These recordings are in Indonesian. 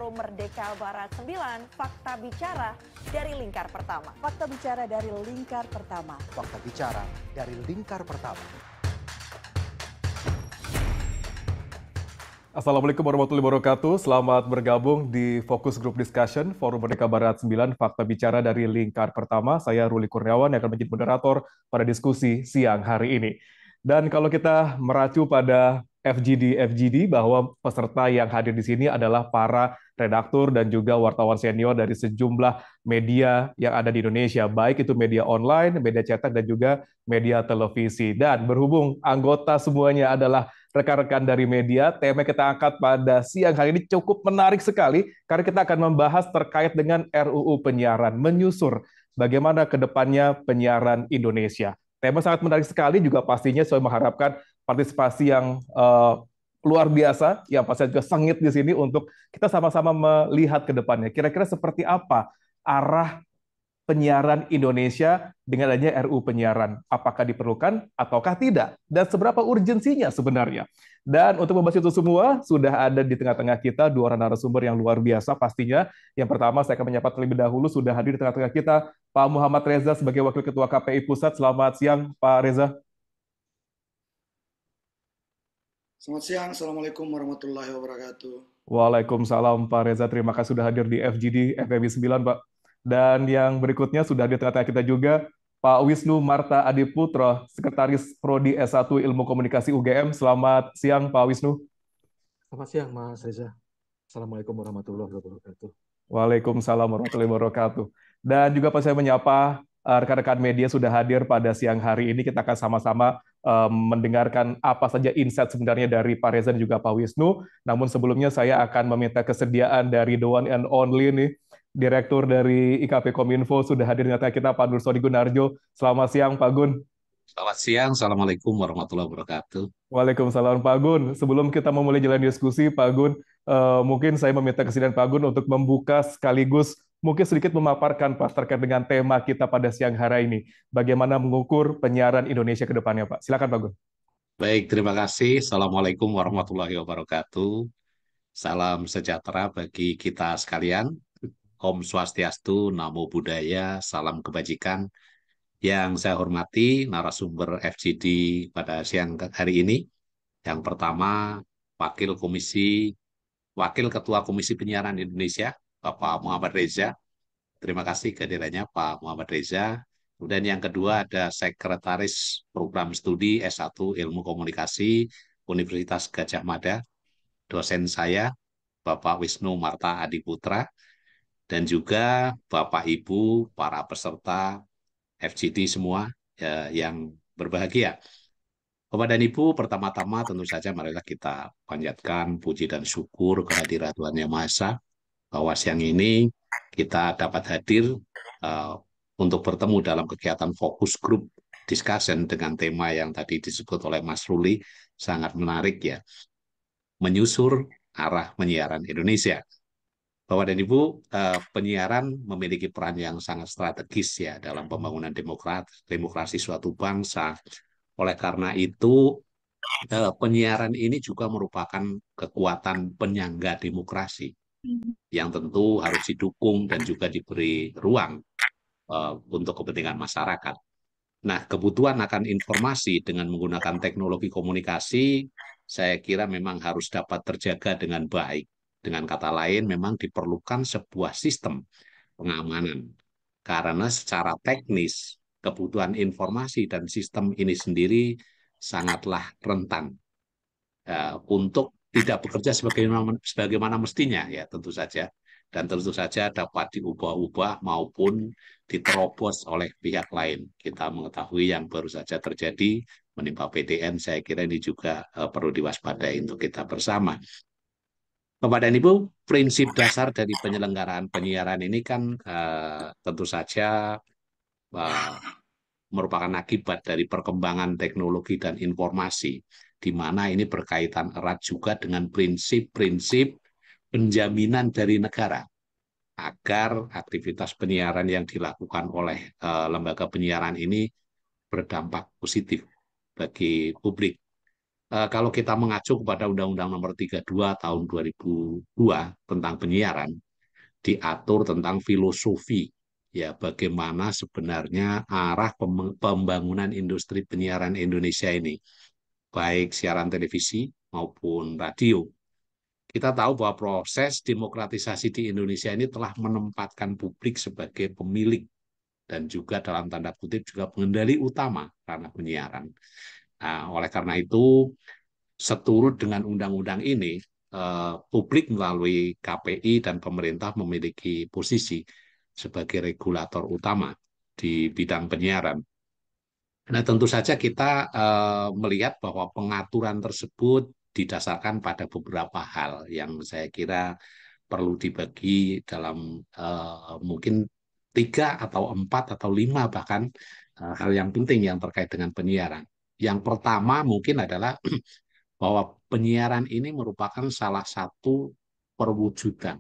Forum Merdeka Barat 9, Fakta Bicara dari Lingkar Pertama. Fakta bicara dari Lingkar Pertama. Fakta bicara dari Lingkar Pertama. Assalamualaikum warahmatullahi wabarakatuh. Selamat bergabung di Focus Group Discussion Forum Merdeka Barat 9, Fakta Bicara dari Lingkar Pertama. Saya Ruli Kurniawan yang akan menjadi moderator pada diskusi siang hari ini. Dan kalau kita meracu pada FGD bahwa peserta yang hadir di sini adalah para redaktur dan juga wartawan senior dari sejumlah media yang ada di Indonesia, baik itu media online, media cetak, dan juga media televisi. Dan berhubung anggota semuanya adalah rekan-rekan dari media, tema yang kita angkat pada siang hari ini cukup menarik sekali karena kita akan membahas terkait dengan RUU penyiaran, menyusur bagaimana ke depannya penyiaran Indonesia. Tema sangat menarik sekali, juga pastinya saya mengharapkan partisipasi yang luar biasa, yang pasti juga sengit di sini untuk kita sama-sama melihat ke depannya. Kira-kira seperti apa arah penyiaran Indonesia dengan adanya RUU penyiaran. Apakah diperlukan ataukah tidak? Dan seberapa urgensinya sebenarnya? Dan untuk membahas itu semua, sudah ada di tengah-tengah kita dua orang narasumber yang luar biasa pastinya. Yang pertama, saya akan menyapa terlebih dahulu, sudah hadir di tengah-tengah kita, Pak Muhammad Reza sebagai Wakil Ketua KPI Pusat. Selamat siang, Pak Reza. Selamat siang, Assalamualaikum warahmatullahi wabarakatuh. Waalaikumsalam, Pak Reza. Terima kasih sudah hadir di FGD FMI 9, Pak. Dan yang berikutnya sudah di tengah-tengah kita juga Pak Wisnu Marta Adiputro, Sekretaris Prodi S1 Ilmu Komunikasi UGM. Selamat siang, Pak Wisnu. Selamat siang, Mas Reza. Assalamualaikum warahmatullahi wabarakatuh. Waalaikumsalam warahmatullahi wabarakatuh. Dan juga Pak, saya menyapa rekan-rekan media sudah hadir pada siang hari ini. Kita akan sama-sama mendengarkan apa saja insight sebenarnya dari Pak Reza dan juga Pak Wisnu. Namun sebelumnya saya akan meminta kesediaan dari the one and only nih, Direktur dari IKP Kominfo, sudah hadir di tengah kita, Pak Nur Sodi Gunarjo. Selamat siang, Pak Gun. Selamat siang, Assalamualaikum warahmatullahi wabarakatuh. Waalaikumsalam, Pak Gun. Sebelum kita memulai jalan diskusi, Pak Gun, mungkin saya meminta kesediaan Pak Gun untuk membuka sekaligus mungkin sedikit memaparkan Pak terkait dengan tema kita pada siang hari ini. Bagaimana mengukur penyiaran Indonesia ke depannya, Pak. Silakan, Pak Gun. Baik, terima kasih. Assalamualaikum warahmatullahi wabarakatuh. Salam sejahtera bagi kita sekalian. Om Swastiastu, Namo Buddhaya, salam kebajikan. Yang saya hormati narasumber FGD pada siang hari ini. Yang pertama, Wakil Ketua Komisi Penyiaran Indonesia, Bapak Muhammad Reza. Terima kasih kehadirannya Pak Muhammad Reza. Kemudian yang kedua ada Sekretaris Program Studi S1 Ilmu Komunikasi Universitas Gadjah Mada, dosen saya, Bapak Wisnu Marta Adiputra, dan juga Bapak Ibu, para peserta FGD semua yang berbahagia. Bapak dan Ibu, pertama-tama tentu saja marilah kita panjatkan puji dan syukur kehadirat Tuhan Yang Maha Esa, bahwa siang ini kita dapat hadir untuk bertemu dalam kegiatan fokus group discussion dengan tema yang tadi disebut oleh Mas Ruli, sangat menarik ya, menyusur arah penyiaran Indonesia. Bapak dan Ibu, penyiaran memiliki peran yang sangat strategis ya dalam pembangunan demokrasi suatu bangsa. Oleh karena itu, penyiaran ini juga merupakan kekuatan penyangga demokrasi yang tentu harus didukung dan juga diberi ruang untuk kepentingan masyarakat. Nah, kebutuhan akan informasi dengan menggunakan teknologi komunikasi, saya kira memang harus dapat terjaga dengan baik. Dengan kata lain, memang diperlukan sebuah sistem pengamanan. Karena secara teknis, kebutuhan informasi dan sistem ini sendiri sangatlah rentan untuk tidak bekerja sebagaimana mestinya, ya tentu saja. Dan tentu saja dapat diubah-ubah maupun diterobos oleh pihak lain. Kita mengetahui yang baru saja terjadi menimpa PTN, saya kira ini juga perlu diwaspadai untuk kita bersama. Bapak dan Ibu, prinsip dasar dari penyelenggaraan penyiaran ini kan tentu saja merupakan akibat dari perkembangan teknologi dan informasi, di mana ini berkaitan erat juga dengan prinsip-prinsip penjaminan dari negara agar aktivitas penyiaran yang dilakukan oleh lembaga penyiaran ini berdampak positif bagi publik. Kalau kita mengacu kepada Undang-Undang Nomor 32 Tahun 2002 tentang penyiaran, diatur tentang filosofi ya bagaimana sebenarnya arah pembangunan industri penyiaran Indonesia ini, baik siaran televisi maupun radio. Kita tahu bahwa proses demokratisasi di Indonesia ini telah menempatkan publik sebagai pemilik dan juga dalam tanda kutip juga pengendali utama ranah penyiaran. Nah, oleh karena itu, seturut dengan undang-undang ini, publik melalui KPI dan pemerintah memiliki posisi sebagai regulator utama di bidang penyiaran. Nah, tentu saja kita melihat bahwa pengaturan tersebut didasarkan pada beberapa hal yang saya kira perlu dibagi dalam mungkin 3 atau 4 atau 5 bahkan hal yang penting yang terkait dengan penyiaran. Yang pertama mungkin adalah bahwa penyiaran ini merupakan salah satu perwujudan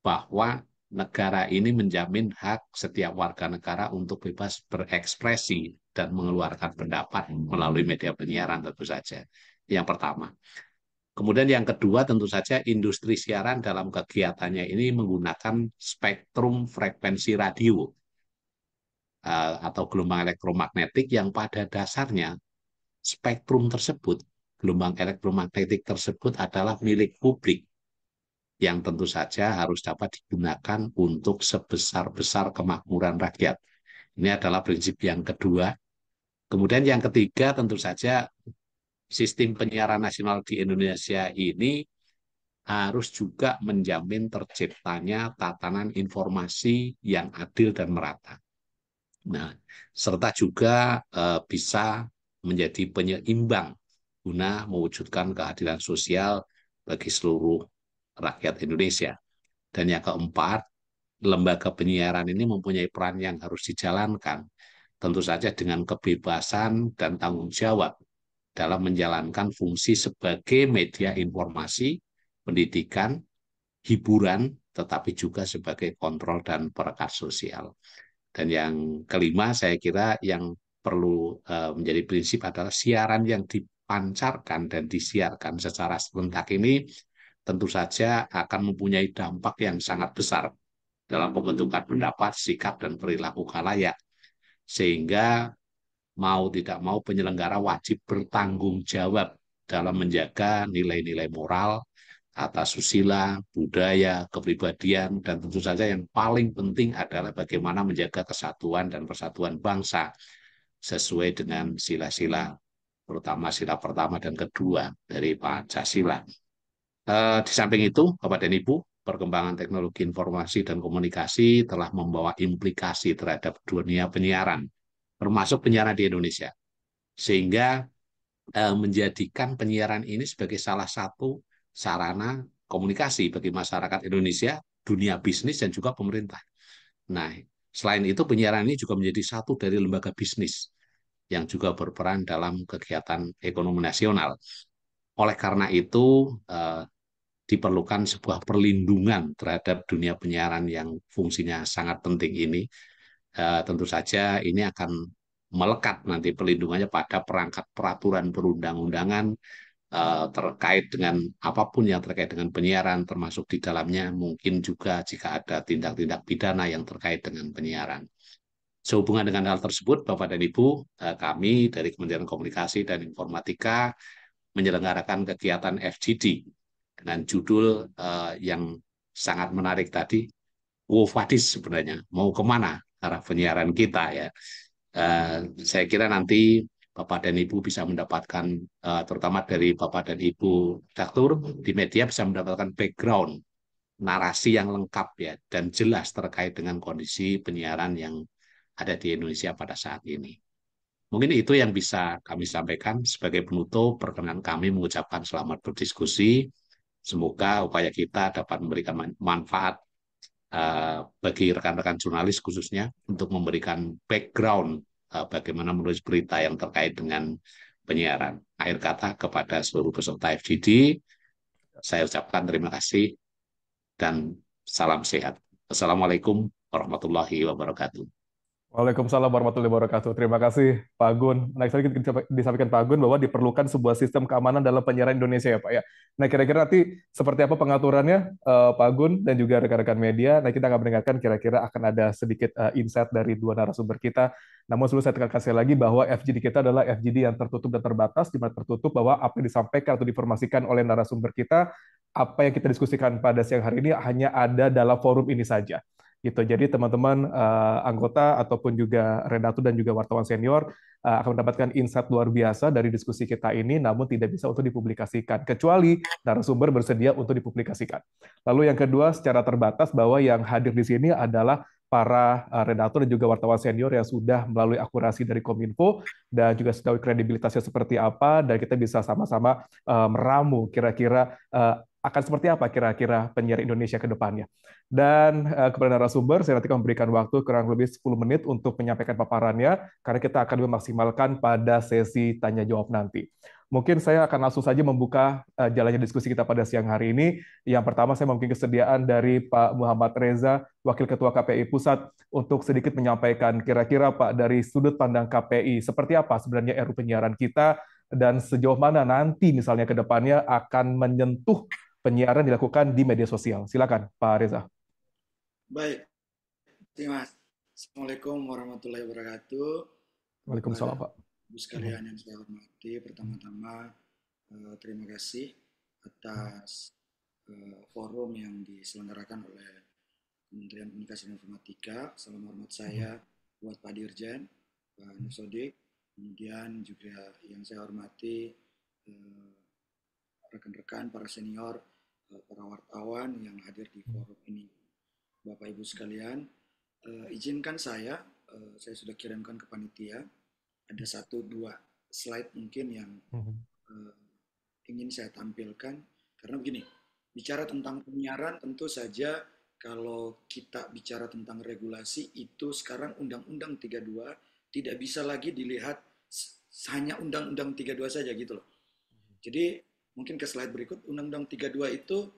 bahwa negara ini menjamin hak setiap warga negara untuk bebas berekspresi dan mengeluarkan pendapat melalui media penyiaran tentu saja. Yang pertama. Kemudian yang kedua tentu saja industri siaran dalam kegiatannya ini menggunakan spektrum frekuensi radio atau gelombang elektromagnetik yang pada dasarnya spektrum tersebut, gelombang elektromagnetik tersebut adalah milik publik yang tentu saja harus dapat digunakan untuk sebesar-besar kemakmuran rakyat. Ini adalah prinsip yang kedua. Kemudian yang ketiga tentu saja sistem penyiaran nasional di Indonesia ini harus juga menjamin terciptanya tatanan informasi yang adil dan merata. Nah, serta juga bisa menjadi penyeimbang guna mewujudkan keadilan sosial bagi seluruh rakyat Indonesia. Dan yang keempat, lembaga penyiaran ini mempunyai peran yang harus dijalankan, tentu saja dengan kebebasan dan tanggung jawab dalam menjalankan fungsi sebagai media informasi, pendidikan, hiburan, tetapi juga sebagai kontrol dan perekat sosial. Dan yang kelima, saya kira yang perlu menjadi prinsip adalah siaran yang dipancarkan dan disiarkan secara serentak ini tentu saja akan mempunyai dampak yang sangat besar dalam pembentukan pendapat, sikap, dan perilaku khalayak. Sehingga mau tidak mau penyelenggara wajib bertanggung jawab dalam menjaga nilai-nilai moral, tata susila, budaya, kepribadian, dan tentu saja yang paling penting adalah bagaimana menjaga kesatuan dan persatuan bangsa sesuai dengan sila-sila, terutama sila pertama dan kedua dari Pancasila. Di samping itu, Bapak dan Ibu, perkembangan teknologi informasi dan komunikasi telah membawa implikasi terhadap dunia penyiaran, termasuk penyiaran di Indonesia, sehingga menjadikan penyiaran ini sebagai salah satu sarana komunikasi bagi masyarakat Indonesia, dunia bisnis, dan juga pemerintah. Nah, selain itu, penyiaran ini juga menjadi satu dari lembaga bisnis yang juga berperan dalam kegiatan ekonomi nasional. Oleh karena itu, diperlukan sebuah perlindungan terhadap dunia penyiaran yang fungsinya sangat penting ini. Tentu saja ini akan melekat nanti perlindungannya pada perangkat peraturan perundang-undangan terkait dengan apapun yang terkait dengan penyiaran, termasuk di dalamnya mungkin juga jika ada tindak-tindak pidana yang terkait dengan penyiaran. Sehubungan dengan hal tersebut, Bapak dan Ibu, kami dari Kementerian Komunikasi dan Informatika menyelenggarakan kegiatan FGD dengan judul yang sangat menarik tadi, Wofadis sebenarnya, mau kemana arah penyiaran kita ya. Saya kira nanti Bapak dan Ibu bisa mendapatkan, terutama dari Bapak dan Ibu redaktur di media bisa mendapatkan background, narasi yang lengkap ya, dan jelas terkait dengan kondisi penyiaran yang ada di Indonesia pada saat ini. Mungkin itu yang bisa kami sampaikan. Sebagai penutup, perkenan kami mengucapkan selamat berdiskusi. Semoga upaya kita dapat memberikan manfaat bagi rekan-rekan jurnalis khususnya untuk memberikan background bagaimana menulis berita yang terkait dengan penyiaran. Akhir kata kepada seluruh peserta FGD, saya ucapkan terima kasih dan salam sehat. Assalamualaikum warahmatullahi wabarakatuh. Waalaikumsalam warahmatullahi wabarakatuh. Terima kasih Pak Gun. Nah, tadi disampaikan Pak Gun bahwa diperlukan sebuah sistem keamanan dalam penyiaran Indonesia ya Pak ya. Nah, kira-kira nanti seperti apa pengaturannya Pak Gun dan juga rekan-rekan media. Nah, kita akan mendengarkan kira-kira akan ada sedikit insight dari dua narasumber kita. Namun sebelum saya tekankan sekali lagi bahwa FGD kita adalah FGD yang tertutup dan terbatas, di mana tertutup bahwa apa yang disampaikan atau diinformasikan oleh narasumber kita, apa yang kita diskusikan pada siang hari ini hanya ada dalam forum ini saja gitu. Jadi teman-teman anggota ataupun juga redaktur dan juga wartawan senior akan mendapatkan insight luar biasa dari diskusi kita ini, namun tidak bisa untuk dipublikasikan kecuali narasumber bersedia untuk dipublikasikan. Lalu yang kedua, secara terbatas bahwa yang hadir di sini adalah para redaktur dan juga wartawan senior yang sudah melalui akurasi dari Kominfo dan juga setahu kredibilitasnya seperti apa, dan kita bisa sama-sama meramu kira-kira akan seperti apa kira-kira penyiar Indonesia ke depannya. Dan kepada narasumber, saya nanti akan memberikan waktu kurang lebih 10 menit untuk menyampaikan paparannya, karena kita akan memaksimalkan pada sesi tanya-jawab nanti. Mungkin saya akan langsung saja membuka jalannya diskusi kita pada siang hari ini. Yang pertama, saya mungkin kesediaan dari Pak Muhammad Reza, Wakil Ketua KPI Pusat, untuk sedikit menyampaikan kira-kira Pak, dari sudut pandang KPI, seperti apa sebenarnya RUU penyiaran kita, dan sejauh mana nanti misalnya ke depannya akan menyentuh penyiaran dilakukan di media sosial. Silakan, Pak Reza. Baik, terima kasih. Assalamualaikum warahmatullahi wabarakatuh. Waalaikumsalam, Pak. Ibu sekalian yang saya hormati, pertama-tama terima kasih atas forum yang diselenggarakan oleh Kementerian Komunikasi dan Informatika. Salam hormat saya buat Pak Dirjen, Pak Nusodik, kemudian juga yang saya hormati rekan-rekan, para senior, para wartawan yang hadir di forum ini. Bapak Ibu sekalian, izinkan saya sudah kirimkan ke panitia, ada 1-2 slide mungkin yang ingin saya tampilkan, karena begini, bicara tentang penyiaran tentu saja kalau kita bicara tentang regulasi itu sekarang Undang-Undang 32 tidak bisa lagi dilihat hanya Undang-Undang 32 saja gitu loh. Jadi mungkin ke slide berikut, Undang-Undang 32 itu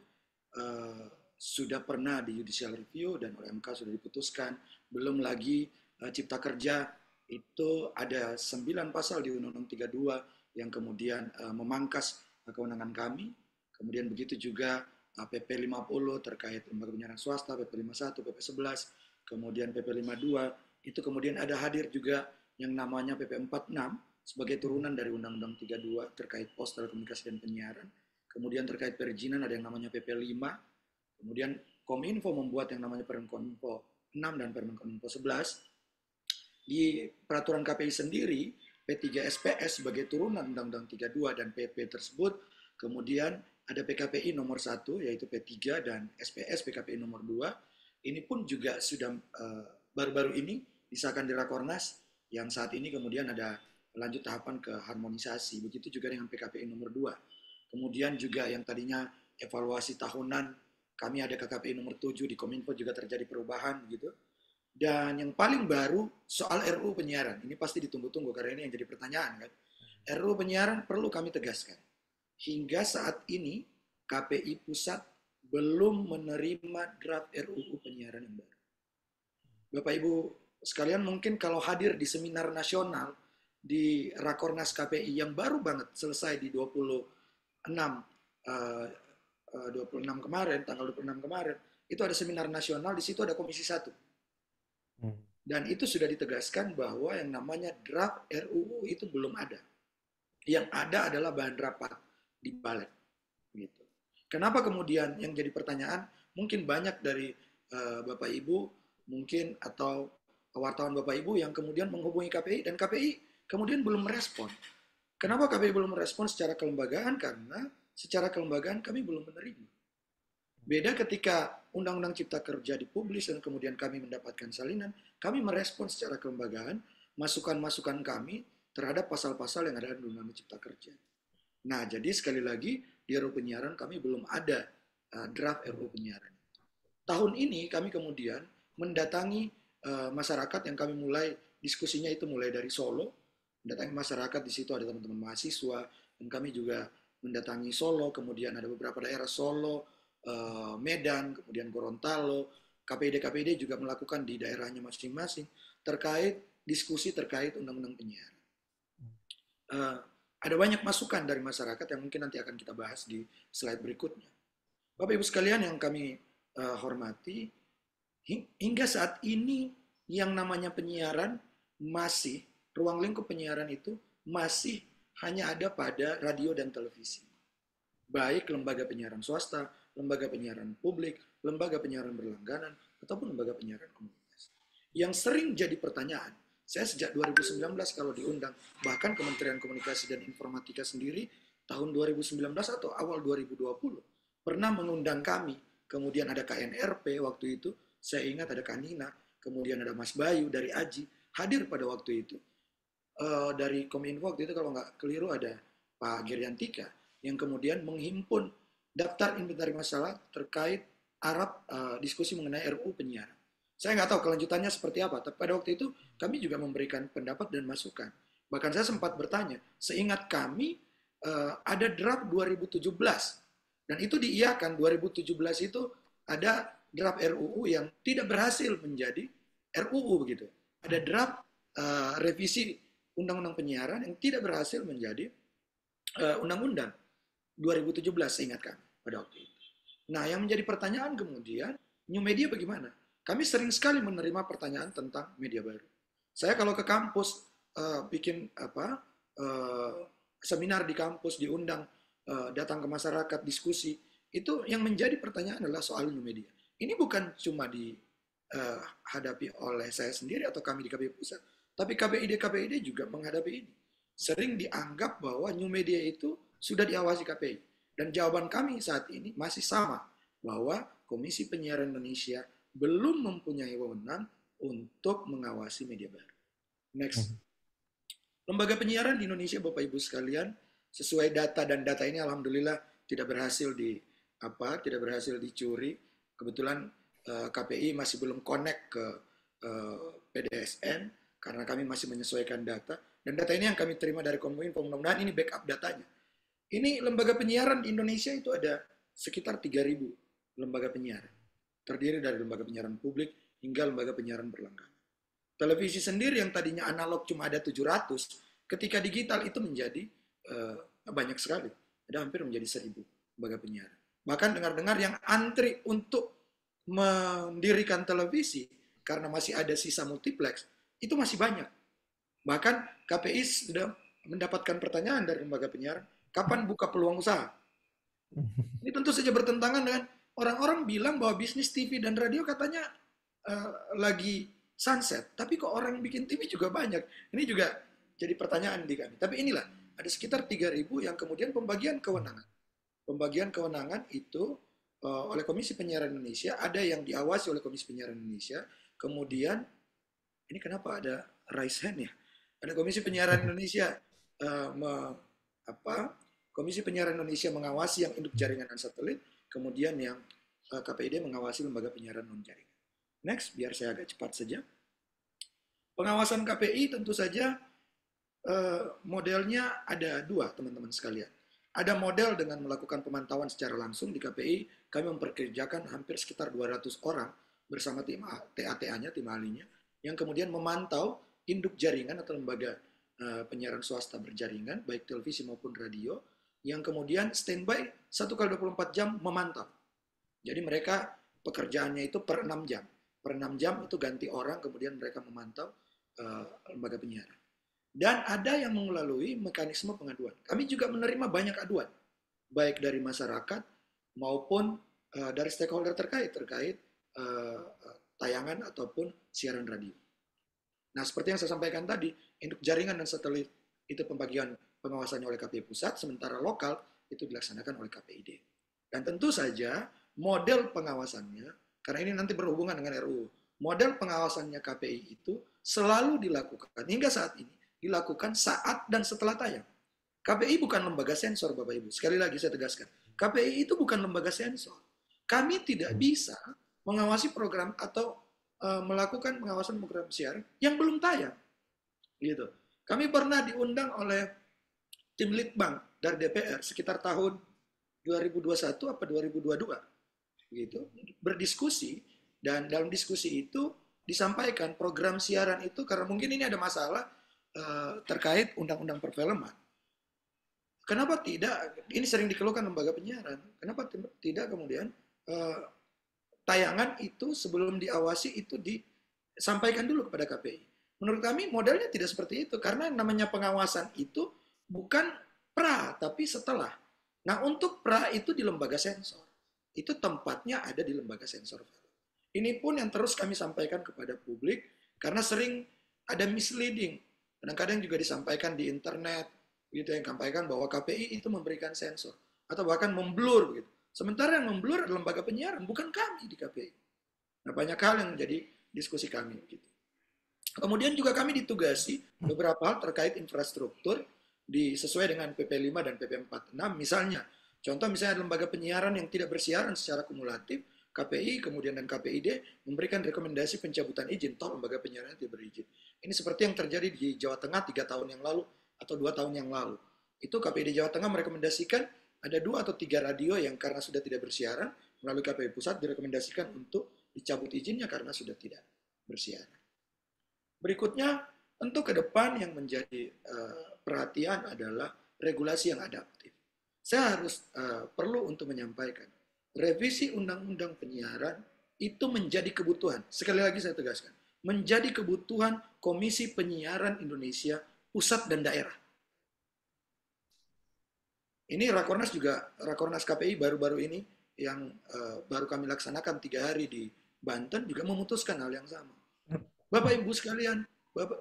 sudah pernah di judicial review dan oleh MK sudah diputuskan. Belum lagi Cipta Kerja itu ada 9 pasal di Undang-Undang 32 yang kemudian memangkas kewenangan kami. Kemudian begitu juga PP 50 terkait lembaga penyiaran swasta, PP 51, PP 11, kemudian PP 52, itu kemudian ada hadir juga yang namanya PP 46 sebagai turunan dari Undang-Undang 32 terkait pos telekomunikasi dan penyiaran. Kemudian terkait perizinan ada yang namanya PP 5. Kemudian Kominfo membuat yang namanya Permen Kominfo 6 dan Permen Kominfo 11. Di peraturan KPI sendiri, P3 SPS sebagai turunan Undang-Undang 32 dan PP tersebut, kemudian ada PKPI nomor 1 yaitu P3 dan SPS PKPI nomor 2. Ini pun juga sudah baru-baru ini disahkan di Rakornas yang saat ini kemudian ada lanjut tahapan ke harmonisasi. Begitu juga dengan PKPI nomor 2. Kemudian juga yang tadinya evaluasi tahunan, kami ada KKPI nomor 7 di Kominfo juga terjadi perubahan gitu. Dan yang paling baru soal RUU penyiaran. Ini pasti ditunggu-tunggu karena ini yang jadi pertanyaan kan. RUU penyiaran perlu kami tegaskan. Hingga saat ini KPI Pusat belum menerima draft RUU penyiaran yang baru. Bapak Ibu sekalian, mungkin kalau hadir di seminar nasional di Rakornas KPI yang baru banget selesai di 26 kemarin, tanggal 26 kemarin, itu ada seminar nasional, di situ ada Komisi 1. Dan itu sudah ditegaskan bahwa yang namanya draft RUU itu belum ada. Yang ada adalah bahan rapat di balik. Gitu. Kenapa kemudian yang jadi pertanyaan, mungkin banyak dari Bapak Ibu, mungkin atau wartawan Bapak Ibu yang kemudian menghubungi KPI, dan KPI kemudian belum merespon. Kenapa KPI belum merespon secara kelembagaan? Karena secara kelembagaan kami belum menerima. Beda ketika Undang-Undang Cipta Kerja dipublis dan kemudian kami mendapatkan salinan, kami merespon secara kelembagaan masukan-masukan kami terhadap pasal-pasal yang ada di Undang-Undang Cipta Kerja. Nah, jadi sekali lagi di RUU penyiaran kami belum ada draft RUU penyiaran. Tahun ini kami kemudian mendatangi masyarakat yang kami mulai diskusinya itu mulai dari Solo, mendatangi masyarakat, di situ ada teman-teman mahasiswa, dan kami juga mendatangi Solo, kemudian ada beberapa daerah Solo, Medan, kemudian Gorontalo, KPID juga melakukan di daerahnya masing-masing terkait diskusi terkait undang-undang penyiaran. Ada banyak masukan dari masyarakat yang mungkin nanti akan kita bahas di slide berikutnya. Bapak Ibu sekalian yang kami hormati, hingga saat ini yang namanya penyiaran masih, ruang lingkup penyiaran itu masih hanya ada pada radio dan televisi. Baik lembaga penyiaran swasta, lembaga penyiaran publik, lembaga penyiaran berlangganan, ataupun lembaga penyiaran komunitas. Yang sering jadi pertanyaan, saya sejak 2019 kalau diundang, bahkan Kementerian Komunikasi dan Informatika sendiri tahun 2019 atau awal 2020 pernah mengundang kami. Kemudian ada KNRP waktu itu, saya ingat ada Kanina, kemudian ada Mas Bayu dari AJI, hadir pada waktu itu. Dari Kominfo waktu itu kalau nggak keliru ada Pak Geriantika, yang kemudian menghimpun daftar inventaris masalah terkait diskusi mengenai RUU penyiaran. Saya nggak tahu kelanjutannya seperti apa, tapi pada waktu itu kami juga memberikan pendapat dan masukan. Bahkan saya sempat bertanya, seingat kami ada draft 2017, dan itu diiakan 2017 itu ada draft RUU yang tidak berhasil menjadi RUU begitu. Ada draft revisi Undang-Undang Penyiaran yang tidak berhasil menjadi Undang-Undang 2017 seingat kami pada waktu itu. Nah, yang menjadi pertanyaan kemudian, new media bagaimana? Kami sering sekali menerima pertanyaan tentang media baru. Saya kalau ke kampus bikin seminar di kampus, diundang datang ke masyarakat diskusi, itu yang menjadi pertanyaan adalah soal new media. Ini bukan cuma dihadapi oleh saya sendiri atau kami di KPI Pusat, tapi KPID juga menghadapi ini. Sering dianggap bahwa new media itu sudah diawasi KPI. Dan jawaban kami saat ini masih sama, bahwa Komisi Penyiaran Indonesia belum mempunyai wewenang untuk mengawasi media baru. Next. Lembaga penyiaran di Indonesia, Bapak Ibu sekalian, sesuai data, dan data ini alhamdulillah tidak berhasil dicuri. Kebetulan KPI masih belum connect ke PDSN karena kami masih menyesuaikan data. Dan data ini yang kami terima dari Kominfo, mudah-mudahan ini backup datanya. Ini lembaga penyiaran di Indonesia itu ada sekitar 3.000 lembaga penyiaran. Terdiri dari lembaga penyiaran publik hingga lembaga penyiaran berlangganan. Televisi sendiri yang tadinya analog cuma ada 700, ketika digital itu menjadi banyak sekali. Ada hampir menjadi 1.000 lembaga penyiaran. Bahkan dengar-dengar yang antri untuk mendirikan televisi karena masih ada sisa multiplex, itu masih banyak. Bahkan KPI sudah mendapatkan pertanyaan dari lembaga penyiaran, kapan buka peluang usaha? Ini tentu saja bertentangan dengan orang-orang bilang bahwa bisnis TV dan radio katanya lagi sunset. Tapi kok orang bikin TV juga banyak. Ini juga jadi pertanyaan di kami. Tapi inilah, ada sekitar 3.000 yang kemudian pembagian kewenangan. Pembagian kewenangan itu oleh Komisi Penyiaran Indonesia, ada yang diawasi oleh Komisi Penyiaran Indonesia. Kemudian, ini kenapa ada raise hand ya? Ada Komisi Penyiaran Indonesia Komisi Penyiaran Indonesia mengawasi yang induk jaringan dan satelit, kemudian yang KPID mengawasi lembaga penyiaran non-jaringan. Next, biar saya agak cepat saja. Pengawasan KPI tentu saja modelnya ada dua, teman-teman sekalian. Ada model dengan melakukan pemantauan secara langsung di KPI, kami memperkerjakan hampir sekitar 200 orang bersama tim TATA-nya, tim ahlinya, yang kemudian memantau induk jaringan atau lembaga penyiaran swasta berjaringan, baik televisi maupun radio, yang kemudian standby 1x24 jam memantau. Jadi mereka pekerjaannya itu per 6 jam. Per 6 jam itu ganti orang, kemudian mereka memantau lembaga penyiaran. Dan ada yang melalui mekanisme pengaduan. Kami juga menerima banyak aduan, baik dari masyarakat maupun dari stakeholder terkait tayangan ataupun siaran radio. Nah, seperti yang saya sampaikan tadi, induk jaringan dan satelit itu pembagian pengawasannya oleh KPI Pusat, sementara lokal itu dilaksanakan oleh KPID. Dan tentu saja model pengawasannya, karena ini nanti berhubungan dengan RUU, model pengawasannya KPI itu selalu dilakukan, hingga saat ini, dilakukan saat dan setelah tayang. KPI bukan lembaga sensor, Bapak Ibu. Sekali lagi saya tegaskan, KPI itu bukan lembaga sensor. Kami tidak bisa mengawasi program atau melakukan pengawasan program siaran yang belum tayang. Gitu. Kami pernah diundang oleh tim Litbang dari DPR sekitar tahun 2021 atau 2022. Gitu, berdiskusi Dan dalam diskusi itu disampaikan program siaran itu karena mungkin ini ada masalah terkait undang-undang perfilman. Kenapa tidak, ini sering dikeluhkan lembaga penyiaran, kenapa tidak kemudian tayangan itu sebelum diawasi itu disampaikan dulu kepada KPI. Menurut kami modelnya tidak seperti itu, karena yang namanya pengawasan itu bukan pra, tapi setelah. Nah, untuk pra itu di lembaga sensor. Itu tempatnya ada di lembaga sensor film. Ini pun yang terus kami sampaikan kepada publik, karena sering ada misleading. Kadang-kadang juga disampaikan di internet, gitu, yang sampaikan bahwa KPI itu memberikan sensor. Atau bahkan memblur, gitu. Sementara yang memblur adalah lembaga penyiaran, bukan kami di KPI. Nah, banyak hal yang menjadi diskusi kami. Gitu. Kemudian juga kami ditugasi beberapa hal terkait infrastruktur sesuai dengan PP 5 dan PP 46. Misalnya, contoh misalnya lembaga penyiaran yang tidak bersiaran secara kumulatif, KPI kemudian dan KPID memberikan rekomendasi pencabutan izin, toh lembaga penyiaran tidak berizin. Ini seperti yang terjadi di Jawa Tengah 3 tahun yang lalu atau 2 tahun yang lalu. Itu KPID Jawa Tengah merekomendasikan ada 2 atau 3 radio yang karena sudah tidak bersiaran, melalui KPI Pusat direkomendasikan untuk dicabut izinnya karena sudah tidak bersiaran. Berikutnya, tentu ke depan yang menjadi perhatian adalah regulasi yang adaptif. Saya harus perlu untuk menyampaikan, revisi Undang-Undang Penyiaran itu menjadi kebutuhan. Sekali lagi saya tegaskan, menjadi kebutuhan Komisi Penyiaran Indonesia Pusat dan Daerah. Ini Rakornas juga, Rakornas KPI baru-baru ini yang baru kami laksanakan 3 hari di Banten juga memutuskan hal yang sama. Bapak Ibu sekalian,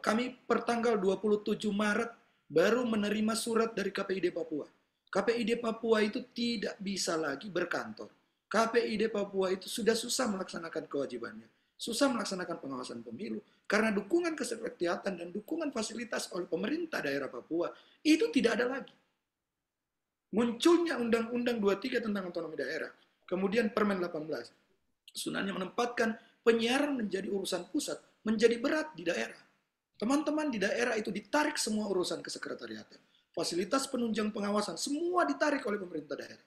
kami pertanggal 27 Maret baru menerima surat dari KPID Papua. KPID Papua itu tidak bisa lagi berkantor. KPID Papua itu sudah susah melaksanakan kewajibannya. Susah melaksanakan pengawasan pemilu. Karena dukungan kesekretariatan dan dukungan fasilitas oleh pemerintah daerah Papua itu tidak ada lagi. Munculnya Undang-Undang 23 tentang otonomi daerah. Kemudian Permen 18. Sunahnya menempatkan penyiaran menjadi urusan pusat, menjadi berat di daerah. Teman-teman di daerah itu ditarik semua urusan kesekretariatan. Fasilitas penunjang pengawasan, semua ditarik oleh pemerintah daerah.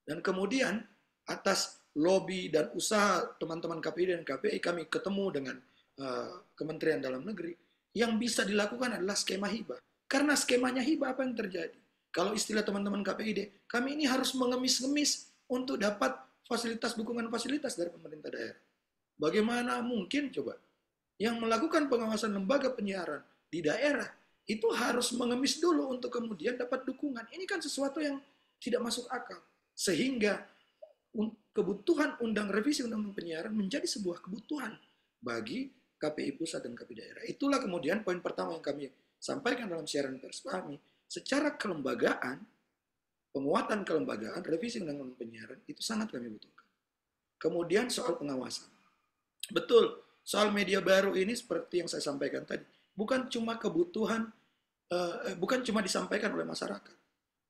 Dan kemudian atas lobby dan usaha teman-teman KPI dan KPI, kami ketemu dengan Kementerian Dalam Negeri. Yang bisa dilakukan adalah skema hibah. Karena skemanya hibah, apa yang terjadi? Kalau istilah teman-teman KPID, kami ini harus mengemis-ngemis untuk dapat fasilitas, dukungan fasilitas dari pemerintah daerah. Bagaimana mungkin coba yang melakukan pengawasan lembaga penyiaran di daerah itu harus mengemis dulu untuk kemudian dapat dukungan. Ini kan sesuatu yang tidak masuk akal. Sehingga kebutuhan revisi undang-undang penyiaran menjadi sebuah kebutuhan bagi KPI pusat dan KPI daerah. Itulah kemudian poin pertama yang kami sampaikan dalam siaran pers kami. Secara kelembagaan, penguatan kelembagaan, revisi undang-undang penyiaran itu sangat kami butuhkan. Kemudian soal pengawasan. Betul, soal media baru ini seperti yang saya sampaikan tadi, bukan cuma kebutuhan, bukan cuma disampaikan oleh masyarakat.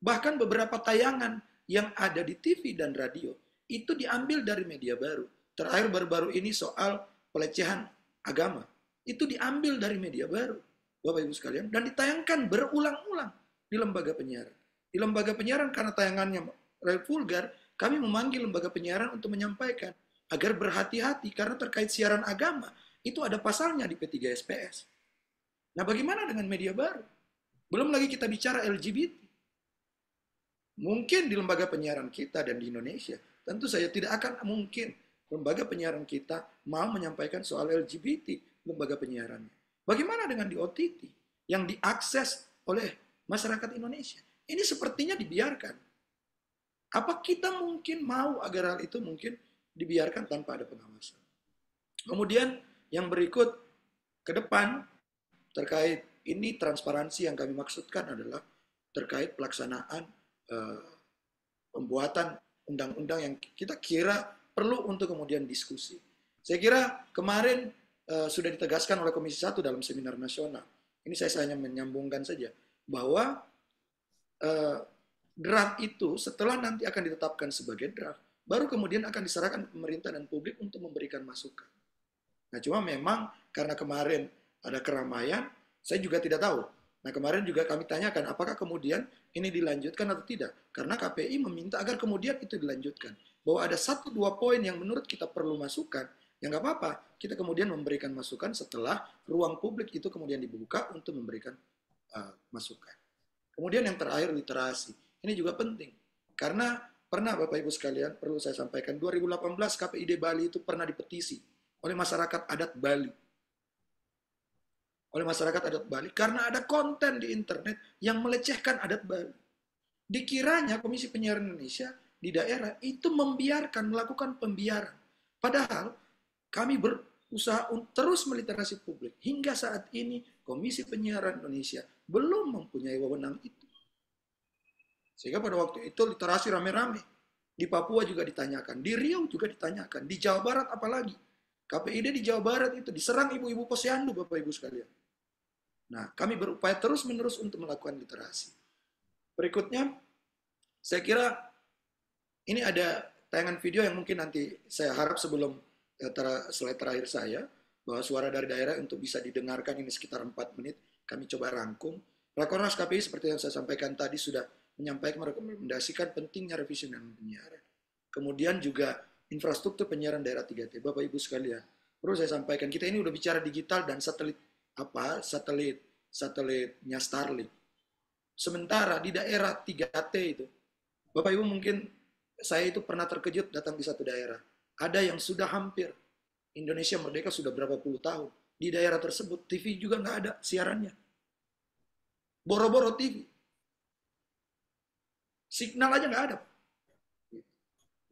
Bahkan beberapa tayangan yang ada di TV dan radio itu diambil dari media baru. Terakhir baru-baru ini soal pelecehan agama, itu diambil dari media baru, Bapak Ibu sekalian, dan ditayangkan berulang-ulang di lembaga penyiaran. Di lembaga penyiaran karena tayangannya vulgar, kami memanggil lembaga penyiaran untuk menyampaikan agar berhati-hati karena terkait siaran agama itu ada pasalnya di P3 SPS. Nah, bagaimana dengan media baru? Belum lagi kita bicara LGBT. Mungkin di lembaga penyiaran kita dan di Indonesia, tentu saja tidak akan mungkin lembaga penyiaran kita mau menyampaikan soal LGBT lembaga penyiarannya. Bagaimana dengan di OTT yang diakses oleh masyarakat Indonesia? Ini sepertinya dibiarkan. Apa kita mungkin mau agar hal itu mungkin dibiarkan tanpa ada pengawasan? Kemudian yang berikut ke depan terkait ini transparansi yang kami maksudkan adalah terkait pelaksanaan pembuatan undang-undang yang kita kira perlu untuk kemudian diskusi. Saya kira kemarin sudah ditegaskan oleh Komisi 1 dalam seminar nasional. Ini saya hanya menyambungkan saja bahwa draft itu setelah nanti akan ditetapkan sebagai draft, baru kemudian akan diserahkan ke pemerintah dan publik untuk memberikan masukan. Nah, cuma memang karena kemarin ada keramaian, saya juga tidak tahu. Nah, kemarin juga kami tanyakan apakah kemudian ini dilanjutkan atau tidak. Karena KPI meminta agar kemudian itu dilanjutkan. Bahwa ada 1-2 poin yang menurut kita perlu masukan, Ya nggak apa-apa, kita kemudian memberikan masukan setelah ruang publik itu kemudian dibuka untuk memberikan masukan. Kemudian yang terakhir literasi. Ini juga penting. Karena pernah Bapak Ibu sekalian, perlu saya sampaikan, 2018 KPID Bali itu pernah dipetisi oleh masyarakat adat Bali. Oleh masyarakat adat Bali karena ada konten di internet yang melecehkan adat Bali. Dikiranya Komisi Penyiaran Indonesia di daerah itu melakukan pembiaran. Padahal kami berusaha terus meliterasi publik. Hingga saat ini Komisi Penyiaran Indonesia belum mempunyai wewenang itu. Sehingga pada waktu itu literasi rame-rame. Di Papua juga ditanyakan, di Riau juga ditanyakan, di Jawa Barat apalagi. KPID di Jawa Barat itu diserang ibu-ibu posyandu, Bapak Ibu sekalian. Nah, kami berupaya terus-menerus untuk melakukan literasi. Berikutnya, saya kira ini ada tayangan video yang mungkin nanti saya harap sebelum slide terakhir saya, bahwa suara dari daerah untuk bisa didengarkan ini sekitar 4 menit, kami coba rangkum. Rakornas KPI seperti yang saya sampaikan tadi sudah menyampaikan merekomendasikan pentingnya revisi undang-undang penyiaran. Kemudian juga infrastruktur penyiaran daerah 3T. Bapak Ibu sekalian, perlu saya sampaikan, kita ini udah bicara digital dan satelitnya Starlink. Sementara di daerah 3T itu, Bapak Ibu mungkin saya itu pernah terkejut datang di satu daerah. Ada yang sudah hampir Indonesia merdeka sudah berapa puluh tahun. Di daerah tersebut TV juga nggak ada siarannya. Boro-boro TV. Signal aja nggak ada.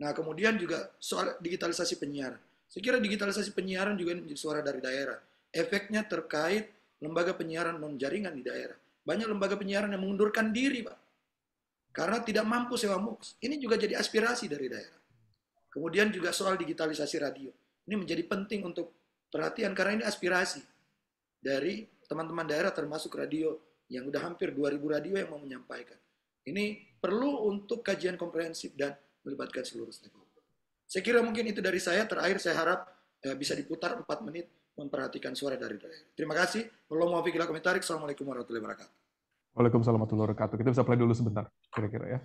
Nah, kemudian juga soal digitalisasi penyiaran. Saya kira digitalisasi penyiaran juga menjadi suara dari daerah. Efeknya terkait lembaga penyiaran non-jaringan di daerah. Banyak lembaga penyiaran yang mengundurkan diri, Pak. Karena tidak mampu sewa MUX. Ini juga jadi aspirasi dari daerah. Kemudian juga soal digitalisasi radio. Ini menjadi penting untuk perhatian karena ini aspirasi dari teman-teman daerah termasuk radio yang udah hampir 2000 radio yang mau menyampaikan. Ini perlu untuk kajian komprehensif dan melibatkan seluruh stakeholder. Saya kira mungkin itu dari saya. Terakhir saya harap bisa diputar 4 menit memperhatikan suara dari daerah. Terima kasih. Assalamualaikum warahmatullahi wabarakatuh. Waalaikumsalam warahmatullahi wabarakatuh. Kita bisa play dulu sebentar, kira-kira ya.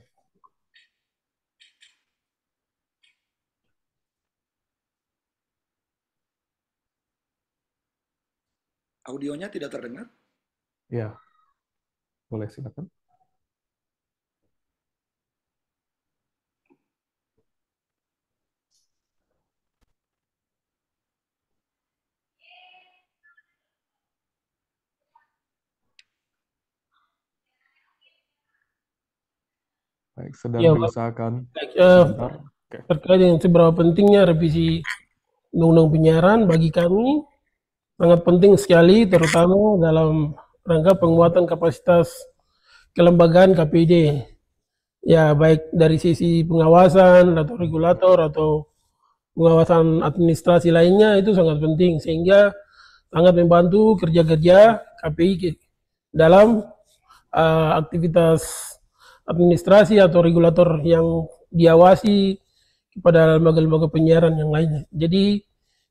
Audionya tidak terdengar? Ya, boleh silakan. Baik, sedang Ya, diusahakan baik. sebentar. Oke. Terkait dengan seberapa pentingnya revisi undang-undang penyiaran bagi kami sangat penting sekali, terutama dalam rangka penguatan kapasitas kelembagaan KPID. Ya, baik dari sisi pengawasan atau regulator atau pengawasan administrasi lainnya itu sangat penting sehingga sangat membantu kerja-kerja KPI dalam aktivitas administrasi atau regulator yang diawasi kepada lembaga-lembaga penyiaran yang lainnya. Jadi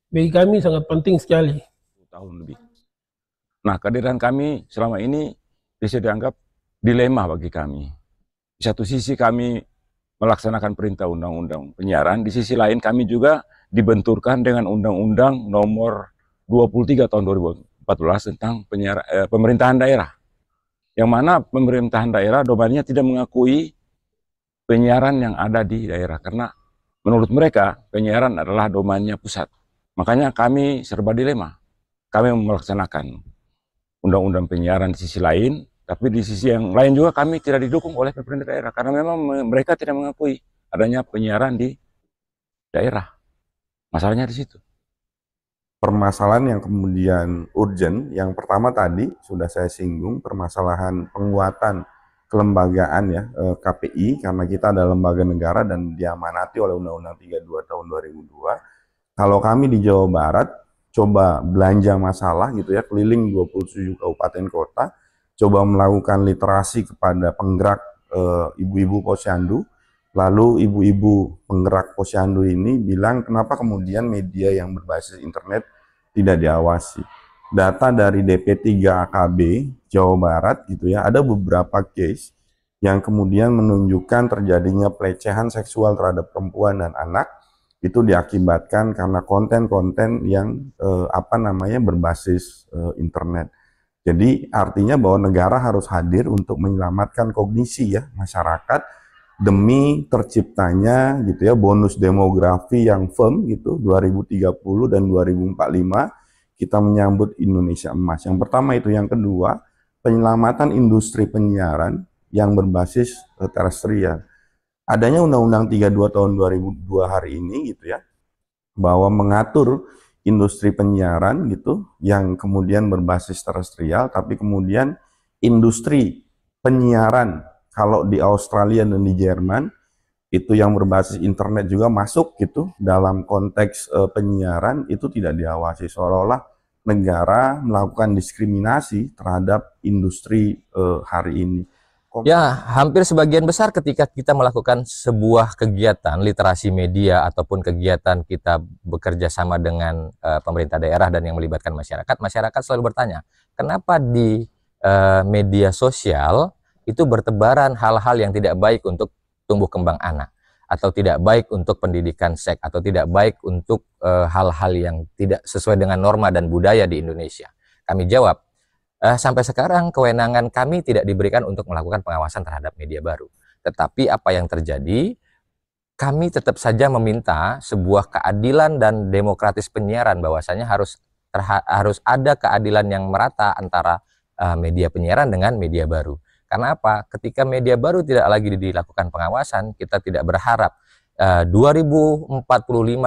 bagi kami sangat penting sekali. Tahun lebih. Nah, kehadiran kami selama ini bisa dianggap dilema bagi kami. Di satu sisi kami melaksanakan perintah undang-undang penyiaran, di sisi lain kami juga dibenturkan dengan Undang-Undang Nomor 23 tahun 2014 tentang pemerintahan daerah. Yang mana pemerintahan daerah domainnya tidak mengakui penyiaran yang ada di daerah. Karena menurut mereka penyiaran adalah domainnya pusat. Makanya kami serba dilema. Kami melaksanakan undang-undang penyiaran di sisi lain, tapi di sisi yang lain juga kami tidak didukung oleh pemerintah daerah. Karena memang mereka tidak mengakui adanya penyiaran di daerah. Masalahnya di situ. Permasalahan yang kemudian urgent, yang pertama tadi sudah saya singgung, permasalahan penguatan kelembagaan ya KPI, karena kita adalah lembaga negara dan diamanati oleh Undang-Undang 32 tahun 2002. Kalau kami di Jawa Barat coba belanja masalah gitu ya, keliling 27 kabupaten kota, coba melakukan literasi kepada penggerak ibu-ibu posyandu. Lalu ibu-ibu penggerak posyandu ini bilang kenapa kemudian media yang berbasis internet tidak diawasi. Data dari DP3 AKB Jawa Barat gitu ya, ada beberapa case yang kemudian menunjukkan terjadinya pelecehan seksual terhadap perempuan dan anak itu diakibatkan karena konten-konten yang berbasis internet. Jadi artinya bahwa negara harus hadir untuk menyelamatkan kognisi ya masyarakat demi terciptanya gitu ya bonus demografi yang firm gitu 2030 dan 2045 kita menyambut Indonesia Emas. Yang pertama itu, yang kedua penyelamatan industri penyiaran yang berbasis terestrial. Adanya Undang-Undang 32 tahun 2002 hari ini gitu ya, bahwa mengatur industri penyiaran gitu yang kemudian berbasis terestrial, tapi kemudian industri penyiaran kalau di Australia dan di Jerman itu yang berbasis internet juga masuk gitu dalam konteks penyiaran, itu tidak diawasi, seolah-olah negara melakukan diskriminasi terhadap industri hari ini. Ya, hampir sebagian besar ketika kita melakukan sebuah kegiatan literasi media ataupun kegiatan kita bekerja sama dengan pemerintah daerah dan yang melibatkan masyarakat, masyarakat selalu bertanya, kenapa di media sosial itu bertebaran hal-hal yang tidak baik untuk tumbuh kembang anak, atau tidak baik untuk pendidikan seks, atau tidak baik untuk hal-hal yang tidak sesuai dengan norma dan budaya di Indonesia. Kami jawab, sampai sekarang kewenangan kami tidak diberikan untuk melakukan pengawasan terhadap media baru. Tetapi apa yang terjadi, kami tetap saja meminta sebuah keadilan dan demokratis penyiaran, bahwasanya harus ada keadilan yang merata antara media penyiaran dengan media baru. Karena apa? Ketika media baru tidak lagi dilakukan pengawasan, kita tidak berharap 2045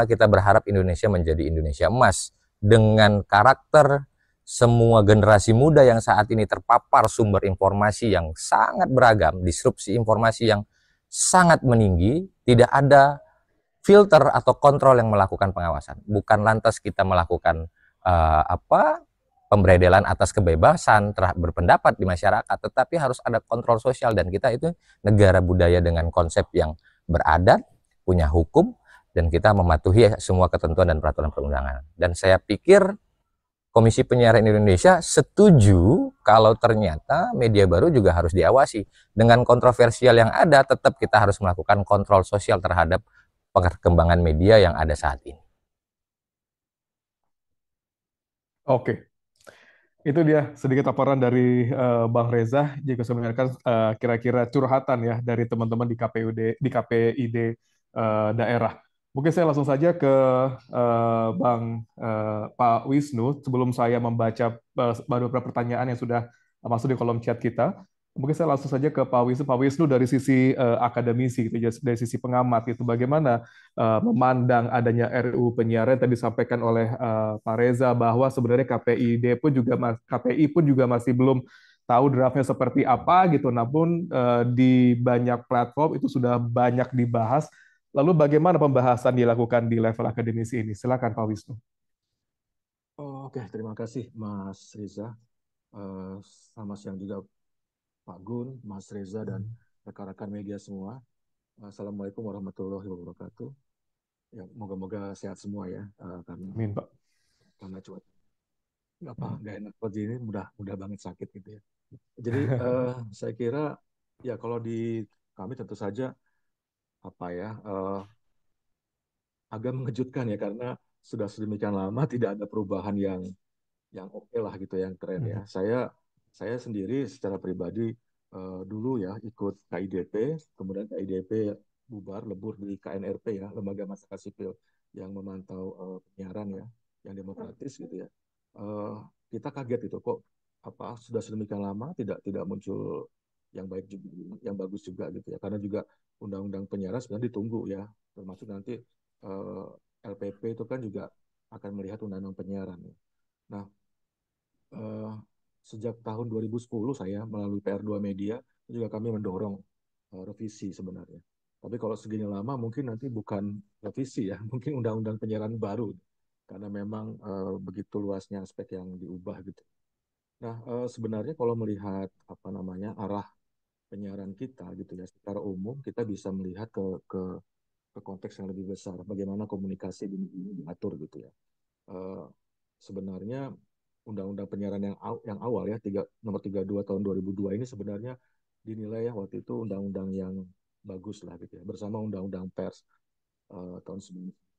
kita berharap Indonesia menjadi Indonesia Emas dengan karakter semua generasi muda yang saat ini terpapar sumber informasi yang sangat beragam, disrupsi informasi yang sangat meninggi, tidak ada filter atau kontrol yang melakukan pengawasan. Bukan lantas kita melakukan pemberedelan atas kebebasan berpendapat di masyarakat, tetapi harus ada kontrol sosial, dan kita itu negara budaya dengan konsep yang beradat, punya hukum, dan kita mematuhi semua ketentuan dan peraturan perundangan. Dan saya pikir Komisi Penyiaran Indonesia setuju kalau ternyata media baru juga harus diawasi. Dengan kontroversial yang ada, tetap kita harus melakukan kontrol sosial terhadap perkembangan media yang ada saat ini. Oke, itu dia sedikit laporan dari Bang Reza. Jika saya mendengarkan kira-kira curhatan ya dari teman-teman di KPID daerah. Mungkin saya langsung saja ke Pak Wisnu sebelum saya membaca beberapa pertanyaan yang sudah masuk di kolom chat kita. Mungkin saya langsung saja ke Pak Wisnu. Pak Wisnu dari sisi akademisi, gitu, dari sisi pengamat, itu bagaimana memandang adanya RUU penyiaran tadi disampaikan oleh Pak Reza bahwa sebenarnya KPI pun juga masih belum tahu draftnya seperti apa gitu. Namun di banyak platform itu sudah banyak dibahas. Lalu bagaimana pembahasan dilakukan di level akademisi ini? Silakan Pak Wisnu. Oke, terima kasih Mas Reza. Selamat siang juga Pak Gun, Mas Reza, dan rekan-rekan media semua. Assalamualaikum warahmatullahi wabarakatuh. Ya, moga-moga sehat semua ya. Amin, Pak. Karena cuaca nggak enak seperti ini, mudah banget sakit gitu ya. Jadi saya kira ya kalau di kami tentu saja agak mengejutkan ya, karena sudah sedemikian lama tidak ada perubahan yang oke lah gitu, yang keren ya. Saya sendiri secara pribadi dulu ya ikut KIDP, kemudian KIDP bubar lebur di KNRP ya, Lembaga Masyarakat Sipil yang memantau penyiaran ya, yang demokratis gitu ya. Kita kaget gitu, kok sudah sedemikian lama tidak muncul yang baik juga, yang bagus juga gitu ya, karena juga undang-undang penyiaran sebenarnya ditunggu ya, termasuk nanti LPP itu kan juga akan melihat undang-undang penyiaran ya. Nah, sejak tahun 2010 saya melalui PR2 Media juga kami mendorong revisi sebenarnya. Tapi kalau segini lama mungkin nanti bukan revisi ya, mungkin undang-undang penyiaran baru, karena memang begitu luasnya aspek yang diubah gitu. Nah, sebenarnya kalau melihat arah penyiaran kita gitu ya, secara umum kita bisa melihat ke konteks yang lebih besar, bagaimana komunikasi ini diatur gitu ya. Sebenarnya undang-undang penyiaran yang awal ya, nomor 32 tahun 2002 ini sebenarnya dinilai ya waktu itu undang-undang yang bagus lah gitu ya, bersama undang-undang pers tahun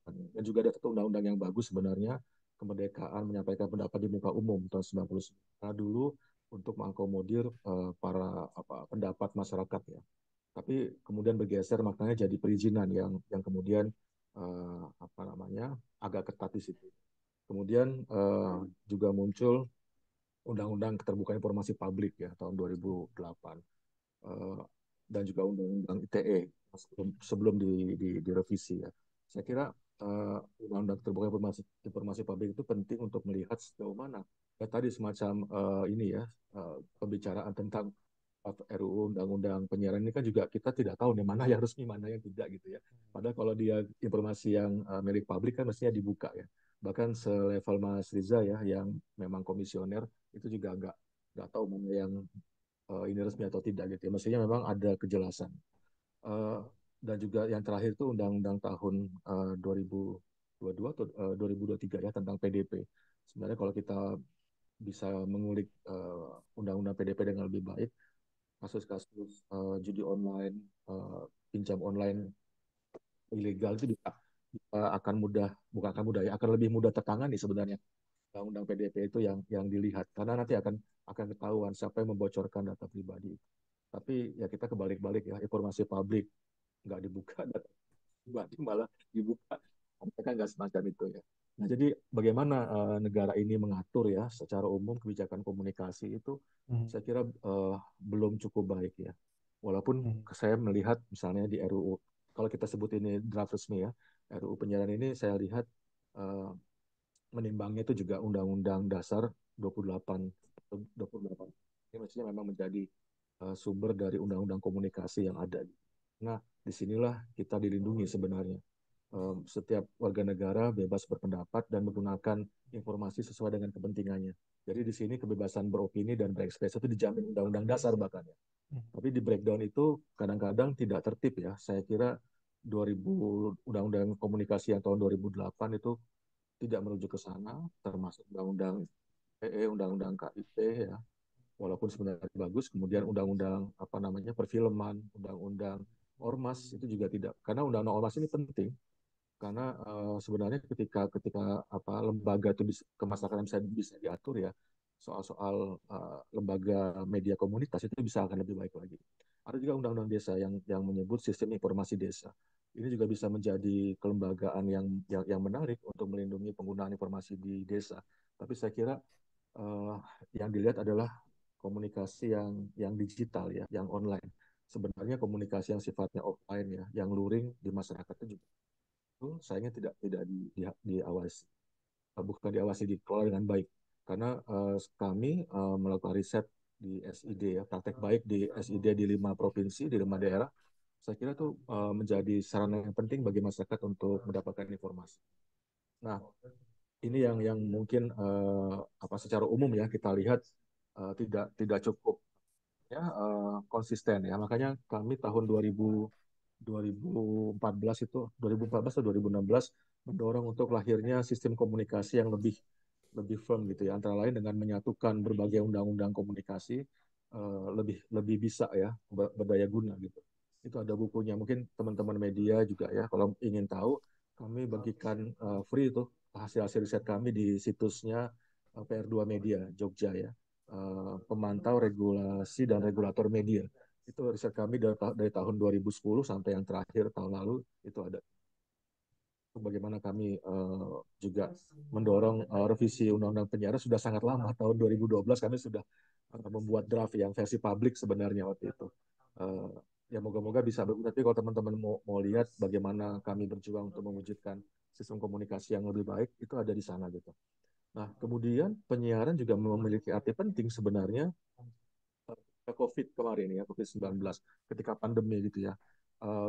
Dan juga ada satu undang-undang yang bagus sebenarnya, kemerdekaan menyampaikan pendapat di muka umum tahun 99. Karena dulu untuk mengakomodir para pendapat masyarakat ya. Tapi kemudian bergeser maknanya jadi perizinan yang kemudian agak ketat di situ. Kemudian juga muncul Undang-Undang Keterbukaan Informasi Publik ya tahun 2008 eh, dan juga Undang-Undang ITE sebelum direvisi ya. Saya kira Undang-Undang Keterbukaan Informasi Publik itu penting untuk melihat sejauh mana ya tadi semacam pembicaraan tentang RUU Undang-Undang Penyiaran ini kan juga kita tidak tahu nih mana yang resmi mana yang tidak gitu ya. Padahal kalau dia informasi yang milik publik kan mestinya dibuka ya. Bahkan selevel Mas Riza ya yang memang komisioner itu juga nggak tahu mana yang ini resmi atau tidak gitu ya. Mestinya memang ada kejelasan. Eh, dan juga yang terakhir itu Undang-Undang tahun 2022 atau 2023 ya tentang PDP. Sebenarnya kalau kita bisa mengulik Undang-Undang PDP dengan lebih baik, kasus-kasus judi online, pinjam online ilegal itu akan mudah, bukan akan mudah ya, akan lebih mudah tertangani sebenarnya. Undang-undang PDP itu yang dilihat, karena nanti akan ketahuan siapa yang membocorkan data pribadi. Tapi ya kita kebalik-balik ya, informasi publik nggak dibuka, data pribadi malah dibuka. Mereka nggak semacam itu ya. Nah, jadi bagaimana negara ini mengatur ya secara umum kebijakan komunikasi itu saya kira belum cukup baik ya. Walaupun saya melihat misalnya di RUU, kalau kita sebut ini draft resmi ya, RUU penyiaran ini saya lihat uh, menimbangnya itu juga Undang-Undang Dasar 28 28. Ini maksudnya memang menjadi sumber dari Undang-Undang Komunikasi yang ada. Nah, disinilah kita dilindungi sebenarnya. Setiap warga negara bebas berpendapat dan menggunakan informasi sesuai dengan kepentingannya. Jadi di sini kebebasan beropini dan berekspresi itu dijamin Undang-Undang Dasar bahkan ya. Tapi di breakdown itu kadang-kadang tidak tertib ya. Saya kira 2000 Undang-Undang Komunikasi yang tahun 2008 itu tidak menuju ke sana, termasuk Undang-Undang PE, Undang-Undang KIP ya, walaupun sebenarnya bagus. Kemudian Undang-Undang perfilman, Undang-Undang Ormas itu juga tidak, karena Undang-Undang Ormas ini penting karena sebenarnya ketika lembaga itu kemasyarakatan bisa diatur ya, soal-soal lembaga media komunitas itu bisa akan lebih baik lagi. Ada juga Undang-Undang Desa yang menyebut sistem informasi desa. Ini juga bisa menjadi kelembagaan yang menarik untuk melindungi penggunaan informasi di desa. Tapi saya kira uh, yang dilihat adalah komunikasi yang digital ya, yang online. Sebenarnya komunikasi yang sifatnya offline ya, yang luring di masyarakat itu juga itu sayangnya tidak diawasi, bukan diawasi, dikelola dengan baik. Karena kami melakukan riset di SID ya, praktek baik di SID di 5 provinsi, di 5 daerah. Saya kira itu menjadi sarana yang penting bagi masyarakat untuk mendapatkan informasi. Nah, ini yang mungkin secara umum ya kita lihat tidak cukup ya konsisten ya. Makanya kami tahun 2014 itu 2014 atau 2016 mendorong untuk lahirnya sistem komunikasi yang lebih firm gitu ya, antara lain dengan menyatukan berbagai undang-undang komunikasi lebih lebih bisa ya berdaya guna gitu. Itu ada bukunya, mungkin teman-teman media juga ya kalau ingin tahu, kami bagikan free itu hasil-hasil riset kami di situsnya PR2 Media Jogja ya, pemantau regulasi dan regulator media. Itu riset kami dari tahun 2010 sampai yang terakhir tahun lalu itu ada. Bagaimana kami juga mendorong revisi Undang-Undang Penyiaran sudah sangat lama, tahun 2012 kami sudah membuat draft yang versi publik sebenarnya waktu itu. Ya moga-moga bisa bagus. Tapi kalau teman-teman mau lihat bagaimana kami berjuang untuk mewujudkan sistem komunikasi yang lebih baik, itu ada di sana gitu. Nah, kemudian penyiaran juga memiliki arti penting sebenarnya COVID kemarin ya, COVID-19, ketika pandemi gitu ya.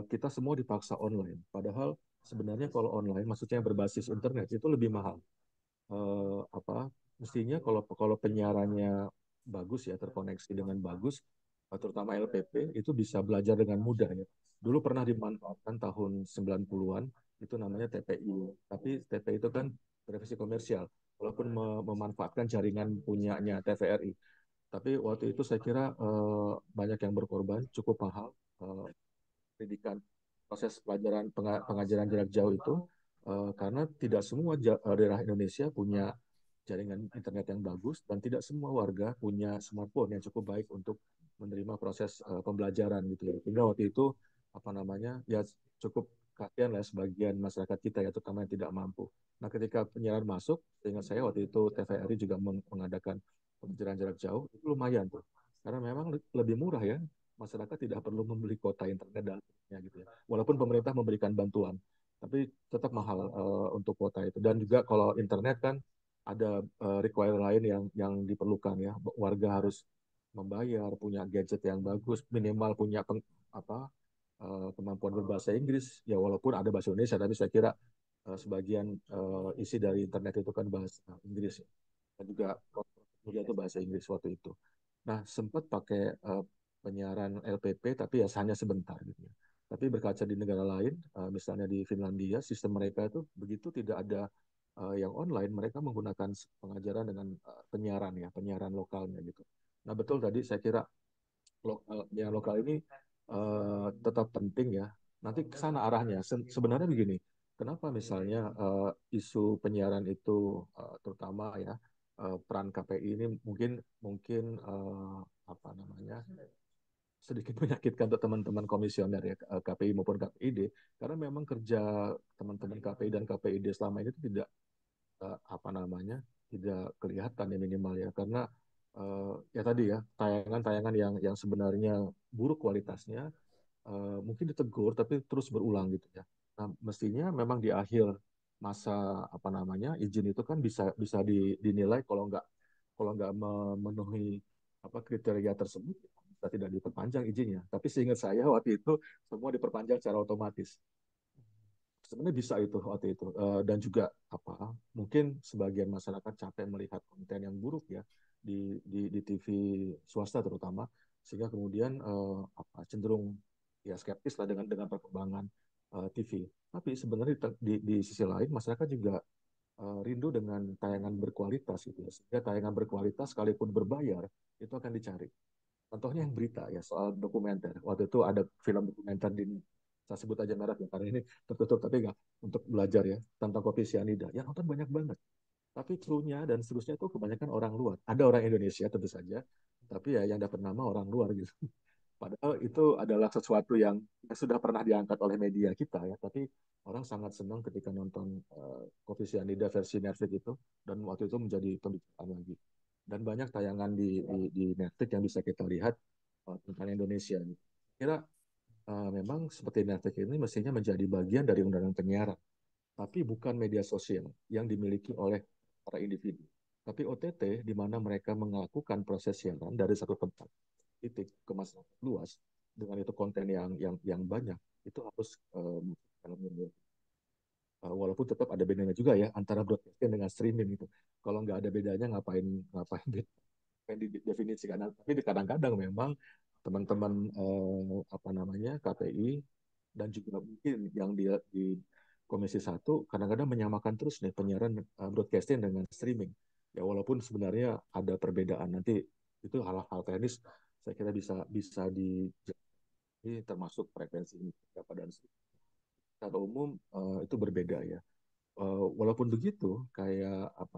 Kita semua dipaksa online. Padahal sebenarnya kalau online, maksudnya yang berbasis internet itu lebih mahal. Mestinya kalau penyiarannya bagus ya, terkoneksi dengan bagus, terutama LPP, itu bisa belajar dengan mudah ya. Dulu pernah dimanfaatkan tahun 90-an, itu namanya TPI. Tapi TPI itu kan televisi komersial, walaupun memanfaatkan jaringan punyanya TVRI. Tapi waktu itu saya kira banyak yang berkorban, cukup mahal pendidikan, proses pelajaran pengajaran jarak jauh itu karena tidak semua daerah Indonesia punya jaringan internet yang bagus dan tidak semua warga punya smartphone yang cukup baik untuk menerima proses pembelajaran gitu ya. Sehingga waktu itu apa namanya ya cukup kasihan lah sebagian masyarakat kita ya terutama yang tidak mampu. Nah ketika penyiaran masuk, seingat saya waktu itu TVRI juga mengadakan pembelajaran jarak jauh itu lumayan tuh karena memang lebih murah ya masyarakat tidak perlu membeli kuota internet dan gitu ya. Walaupun pemerintah memberikan bantuan, tapi tetap mahal untuk kuota itu. Dan juga kalau internet kan ada require lain yang diperlukan ya. Warga harus membayar, punya gadget yang bagus, minimal punya apa kemampuan berbahasa Inggris. Ya walaupun ada bahasa Indonesia, tapi saya kira sebagian isi dari internet itu kan bahasa Inggris ya. Dan juga itu bahasa Inggris waktu itu. Nah, sempat pakai penyiaran LPP tapi ya hanya sebentar gitu ya. Tapi berkaca di negara lain, misalnya di Finlandia, sistem mereka itu begitu tidak ada yang online, mereka menggunakan pengajaran dengan penyiaran ya, penyiaran lokalnya gitu. Nah, betul tadi saya kira penyiaran lokal ini tetap penting ya. Nanti ke sana arahnya. Sebenarnya begini, kenapa misalnya isu penyiaran itu terutama ya peran KPI ini mungkin mungkin apa namanya sedikit menyakitkan untuk teman-teman komisioner ya KPI maupun KPID karena memang kerja teman-teman KPI dan KPID selama ini tidak apa namanya tidak kelihatan ya minimal ya karena ya tadi ya tayangan-tayangan yang sebenarnya buruk kualitasnya mungkin ditegur tapi terus berulang gitu ya. Nah, mestinya memang di akhir masa apa namanya izin itu kan bisa bisa dinilai kalau nggak memenuhi apa kriteria tersebut bisa tidak diperpanjang izinnya. Tapi seingat saya waktu itu semua diperpanjang secara otomatis. Sebenarnya bisa itu waktu itu. Dan juga apa mungkin sebagian masyarakat capek melihat konten yang buruk ya di TV swasta terutama sehingga kemudian apa cenderung ya skeptis lah dengan perkembangan TV. Tapi sebenarnya di sisi lain masyarakat juga rindu dengan tayangan berkualitas gitu ya. Sehingga tayangan berkualitas sekalipun berbayar itu akan dicari. Contohnya yang berita ya soal dokumenter. Waktu itu ada film dokumenter di saya sebut aja merek ya karena ini tertutup tapi nggak untuk belajar ya tentang kopi sianida. Yang nonton banyak banget. Tapi krunya dan seterusnya itu kebanyakan orang luar. Ada orang Indonesia tentu saja, tapi ya yang dapat nama orang luar gitu. Padahal itu adalah sesuatu yang sudah pernah diangkat oleh media kita ya, tapi orang sangat senang ketika nonton Kopi Sianida versi Netflix itu dan waktu itu menjadi pembicaraan lagi. Dan banyak tayangan di Netflix yang bisa kita lihat tentang Indonesia. Kira memang seperti Netflix ini mestinya menjadi bagian dari undang-undang penyiaran, tapi bukan media sosial yang dimiliki oleh para individu. Tapi OTT di mana mereka melakukan proses siaran dari satu tempat titik ke masyarakat luas dengan itu konten yang banyak itu harus dalam walaupun tetap ada bedanya juga ya antara broadcasting dengan streaming itu. Kalau nggak ada bedanya ngapain ngapain didefinisikan. Tapi kadang-kadang memang teman-teman apa namanya KPI dan juga mungkin yang di Komisi Satu kadang-kadang menyamakan terus nih penyiaran broadcasting dengan streaming. Ya walaupun sebenarnya ada perbedaan nanti itu hal-hal teknis saya kira bisa bisa di termasuk frekuensi berapa dan secara umum itu berbeda ya. Walaupun begitu kayak apa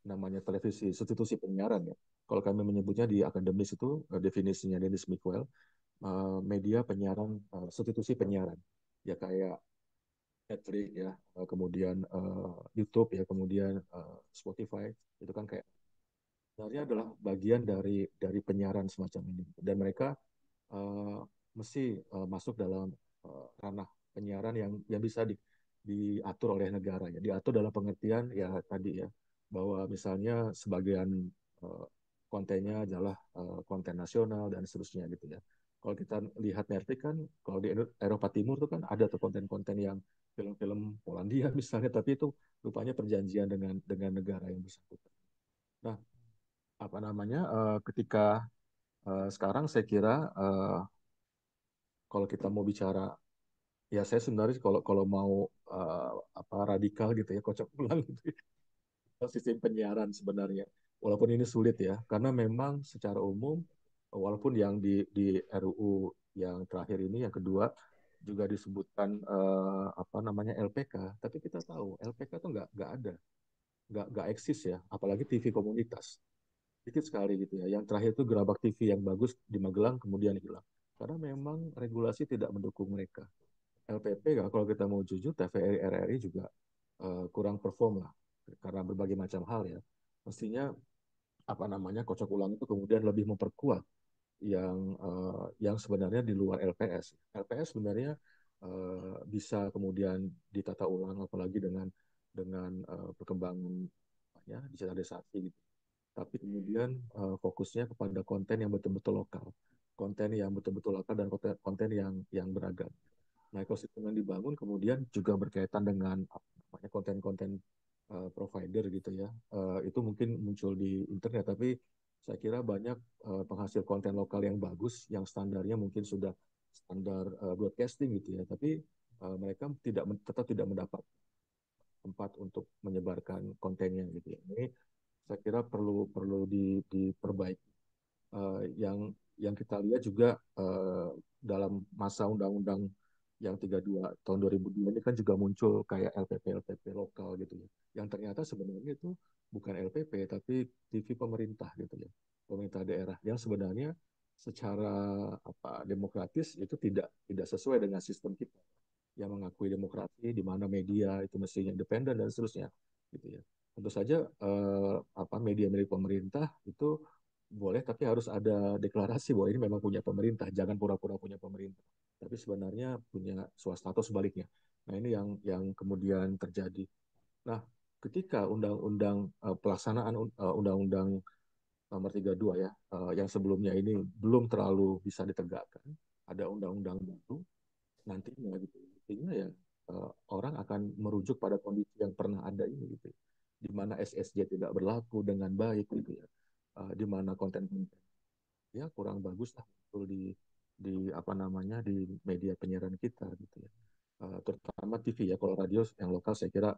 namanya televisi substitusi penyiaran ya. Kalau kami menyebutnya di akademis itu definisinya Dennis Mickwell media penyiaran substitusi penyiaran ya kayak Netflix ya kemudian YouTube ya kemudian Spotify itu kan kayak sebenarnya adalah bagian dari penyiaran semacam ini dan mereka mesti masuk dalam ranah penyiaran yang bisa diatur oleh negara ya diatur dalam pengertian ya tadi ya bahwa misalnya sebagian uh, kontennya adalah konten nasional dan seterusnya gitu ya kalau kita lihat Netflix kan kalau di Eropa Timur tuh kan ada tuh konten-konten yang film-film Polandia misalnya tapi itu rupanya perjanjian dengan negara yang bersangkutan. Nah apa namanya ketika sekarang saya kira kalau kita mau bicara ya saya sebenarnya kalau kalau mau apa radikal gitu ya kocok ulang gitu ya, sistem penyiaran sebenarnya walaupun ini sulit ya karena memang secara umum walaupun yang di RUU yang terakhir ini yang kedua juga disebutkan apa namanya LPK, tapi kita tahu LPK itu nggak ada, nggak eksis ya, apalagi TV komunitas. Sedikit sekali gitu ya. Yang terakhir itu Gerabak TV yang bagus di Magelang kemudian hilang. Karena memang regulasi tidak mendukung mereka. LPP kalau kita mau jujur, TVRI RRI juga kurang perform lah karena berbagai macam hal ya. Mestinya apa namanya kocok ulang itu kemudian lebih memperkuat yang sebenarnya di luar LPS. LPS sebenarnya bisa kemudian ditata ulang apalagi dengan perkembangan ya digitalisasi gitu. Tapi kemudian fokusnya kepada konten yang betul-betul lokal, konten yang betul-betul lokal dan konten yang beragam. Nah, ekosistem yang dibangun kemudian juga berkaitan dengan apa namanya konten-konten provider gitu ya. Itu mungkin muncul di internet, tapi saya kira banyak penghasil konten lokal yang bagus, yang standarnya mungkin sudah standar broadcasting gitu ya, tapi mereka tetap tidak mendapat tempat untuk menyebarkan kontennya gitu ya. Ini saya kira perlu diperbaiki. Yang kita lihat juga dalam masa undang-undang yang 32 tahun 2002 ini kan juga muncul kayak LPP lokal gitu ya. Yang ternyata sebenarnya itu bukan LPP tapi TV pemerintah gitu ya. Pemerintah daerah yang sebenarnya secara demokratis itu tidak sesuai dengan sistem kita yang mengakui demokrasi di mana media itu mestinya independen dan seterusnya gitu ya. Tentu saja media milik pemerintah itu boleh tapi harus ada deklarasi bahwa ini memang punya pemerintah, jangan pura-pura punya pemerintah. Tapi sebenarnya punya swasta atau sebaliknya. Nah, ini yang kemudian terjadi. Nah, ketika undang-undang pelaksanaan undang-undang nomor 32 ya, yang sebelumnya ini belum terlalu bisa ditegakkan, ada undang-undang baru nantinya gitu. Artinya ya orang akan merujuk pada kondisi yang pernah ada ini gitu. Di mana SSJ tidak berlaku dengan baik gitu ya. Di mana konten ya kurang bagus lah di apa namanya di media penyiaran kita gitu ya. Terutama TV ya, kalau radio yang lokal saya kira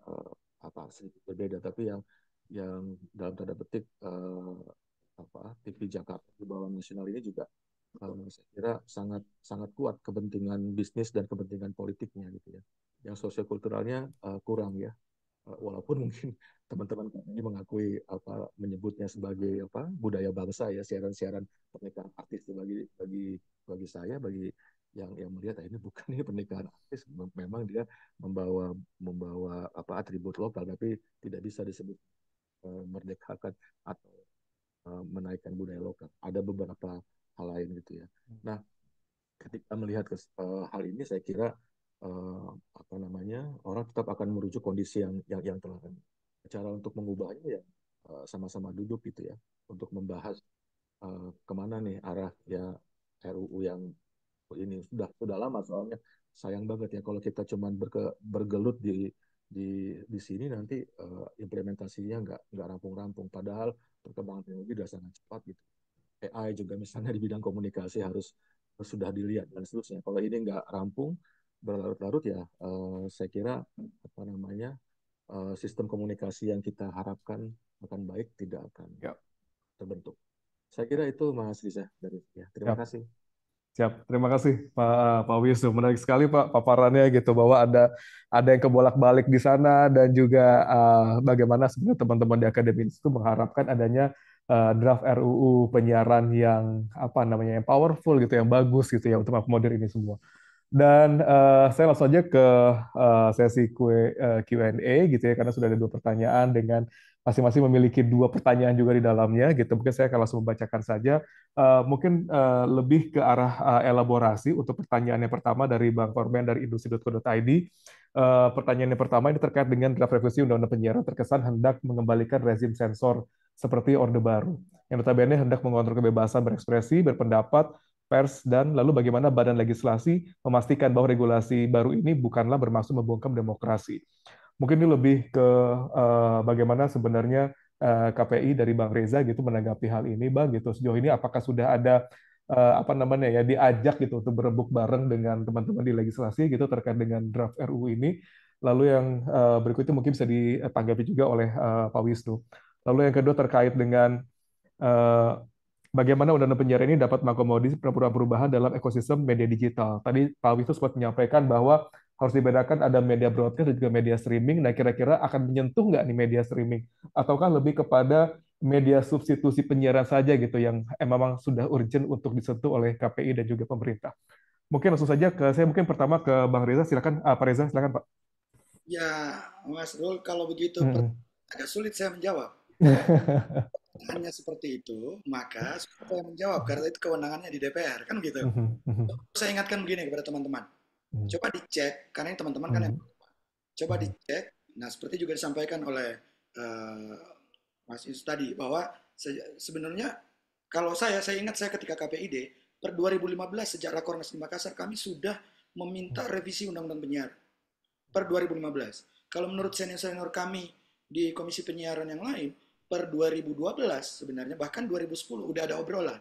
sedikit berbeda, tapi yang dalam tanda petik TV Jakarta di bawah nasional ini juga saya kira sangat sangat kuat kepentingan bisnis dan kepentingan politiknya gitu ya. Yang sosiokulturalnya kurang ya. Walaupun mungkin teman-teman ini mengakui menyebutnya sebagai budaya bangsa ya, siaran-siaran pernikahan artis bagi saya, bagi yang melihat ini bukan ini pernikahan artis, memang dia membawa atribut lokal tapi tidak bisa disebut merdekakan atau menaikkan budaya lokal. Ada beberapa hal lain gitu ya. Nah, ketika melihat hal ini saya kira orang tetap akan merujuk kondisi yang telah ada. Cara untuk mengubahnya ya sama-sama duduk gitu ya untuk membahas kemana nih arah ya RUU yang ini sudah lama, soalnya sayang banget ya kalau kita cuma bergelut di sini nanti implementasinya nggak rampung-rampung, padahal perkembangan teknologi sudah sangat cepat gitu. AI juga misalnya di bidang komunikasi harus sudah dilihat dan seterusnya. Kalau ini nggak rampung berlarut-larut ya saya kira sistem komunikasi yang kita harapkan akan baik tidak akan terbentuk. Saya kira itu Mas Riza dari ya. Terima kasih. Siap, terima kasih Pak Wisnu. Menarik sekali Pak paparannya gitu bahwa ada yang kebolak-balik di sana dan juga bagaimana sebenarnya teman-teman di akademis itu mengharapkan adanya draft RUU penyiaran yang yang powerful gitu, yang bagus gitu ya untuk mengakomodir ini semua. Dan saya langsung aja ke sesi Q&A gitu ya, karena sudah ada 2 pertanyaan dengan masing-masing memiliki 2 pertanyaan juga di dalamnya gitu. Mungkin saya akan langsung membacakan saja. Mungkin lebih ke arah elaborasi untuk pertanyaan yang pertama dari Bang Korben dari industri.co.id. Pertanyaan yang pertama ini terkait dengan draft revisi Undang-Undang Penyiaran terkesan hendak mengembalikan rezim sensor seperti Orde Baru, yang notabene hendak mengontrol kebebasan berekspresi, berpendapat, pers, dan lalu bagaimana badan legislasi memastikan bahwa regulasi baru ini bukanlah bermaksud membungkam demokrasi. Mungkin ini lebih ke bagaimana sebenarnya KPI dari Bang Reza gitu menanggapi hal ini, Bang, gitu. Sejauh ini apakah sudah ada diajak gitu untuk berebut bareng dengan teman-teman di legislasi gitu terkait dengan draft RUU ini. Lalu yang berikutnya mungkin bisa ditanggapi juga oleh Pak Wisnu. Lalu yang kedua terkait dengan bagaimana undang-undang penyiaran ini dapat mengakomodir perubahan-perubahan dalam ekosistem media digital. Tadi Pak Wisnu sempat menyampaikan bahwa harus dibedakan ada media broadcast dan juga media streaming. Nah, kira-kira akan menyentuh nggak nih media streaming? Ataukah lebih kepada media substitusi penyiaran saja gitu yang memang sudah urgent untuk disentuh oleh KPI dan juga pemerintah? Mungkin langsung saja saya mungkin pertama ke Bang Reza, silakan. Pak Reza, silakan Pak. Ya, Mas Rul, kalau begitu agak sulit saya menjawab. Hanya seperti itu, maka siapa yang menjawab? Karena itu kewenangannya di DPR, kan gitu. Saya ingatkan begini kepada teman-teman. Coba dicek, karena ini teman-teman kan yang coba dicek. Nah, seperti juga disampaikan oleh Mas Yus tadi, bahwa sebenarnya kalau saya ingat saya ketika KPID, per 2015 sejak Rakornas di Makassar, kami sudah meminta revisi Undang-Undang Penyiaran. Per 2015. Kalau menurut senior-senior kami di Komisi Penyiaran yang lain, per 2012 sebenarnya, bahkan 2010 udah ada obrolan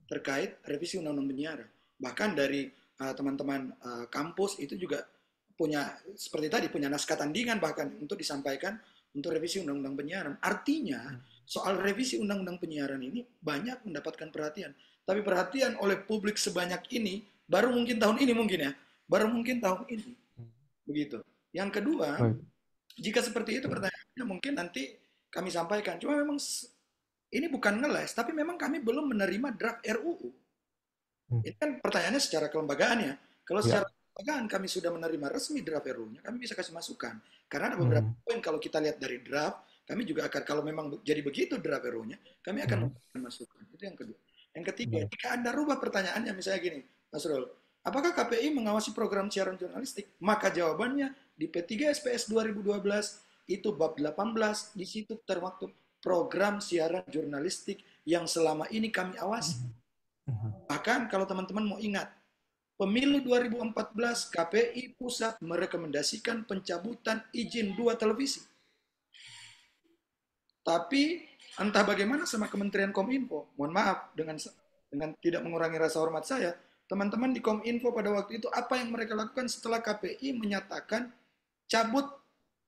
terkait revisi Undang-Undang Penyiaran. Bahkan dari teman-teman kampus itu juga punya, seperti tadi, punya naskah tandingan bahkan untuk disampaikan untuk revisi Undang-Undang Penyiaran. Artinya, soal revisi Undang-Undang Penyiaran ini banyak mendapatkan perhatian. Tapi perhatian oleh publik sebanyak ini, baru mungkin tahun ini mungkin ya, baru mungkin tahun ini. Begitu. Yang kedua, jika seperti itu pertanyaannya mungkin nanti kami sampaikan. Cuma memang ini bukan ngeles, tapi memang kami belum menerima draft RUU. Ini kan pertanyaannya secara kelembagaan ya. Kalau secara kelembagaan kami sudah menerima resmi draft RUU-nya, kami bisa kasih masukan. Karena ada beberapa poin kalau kita lihat dari draft, kami juga akan, kalau memang jadi begitu draft RUU-nya, kami akan memberikan masukan. Itu yang kedua. Yang ketiga, jika Anda rubah pertanyaannya, misalnya gini, Mas Rul, apakah KPI mengawasi program siaran jurnalistik? Maka jawabannya di P3 SPS 2012 itu bab 18, di situ termaktub program siaran jurnalistik yang selama ini kami awasi. Bahkan kalau teman-teman mau ingat, pemilu 2014 KPI pusat merekomendasikan pencabutan izin 2 televisi. Tapi entah bagaimana sama Kementerian Kominfo, mohon maaf dengan tidak mengurangi rasa hormat saya, teman-teman di Kominfo pada waktu itu apa yang mereka lakukan setelah KPI menyatakan cabut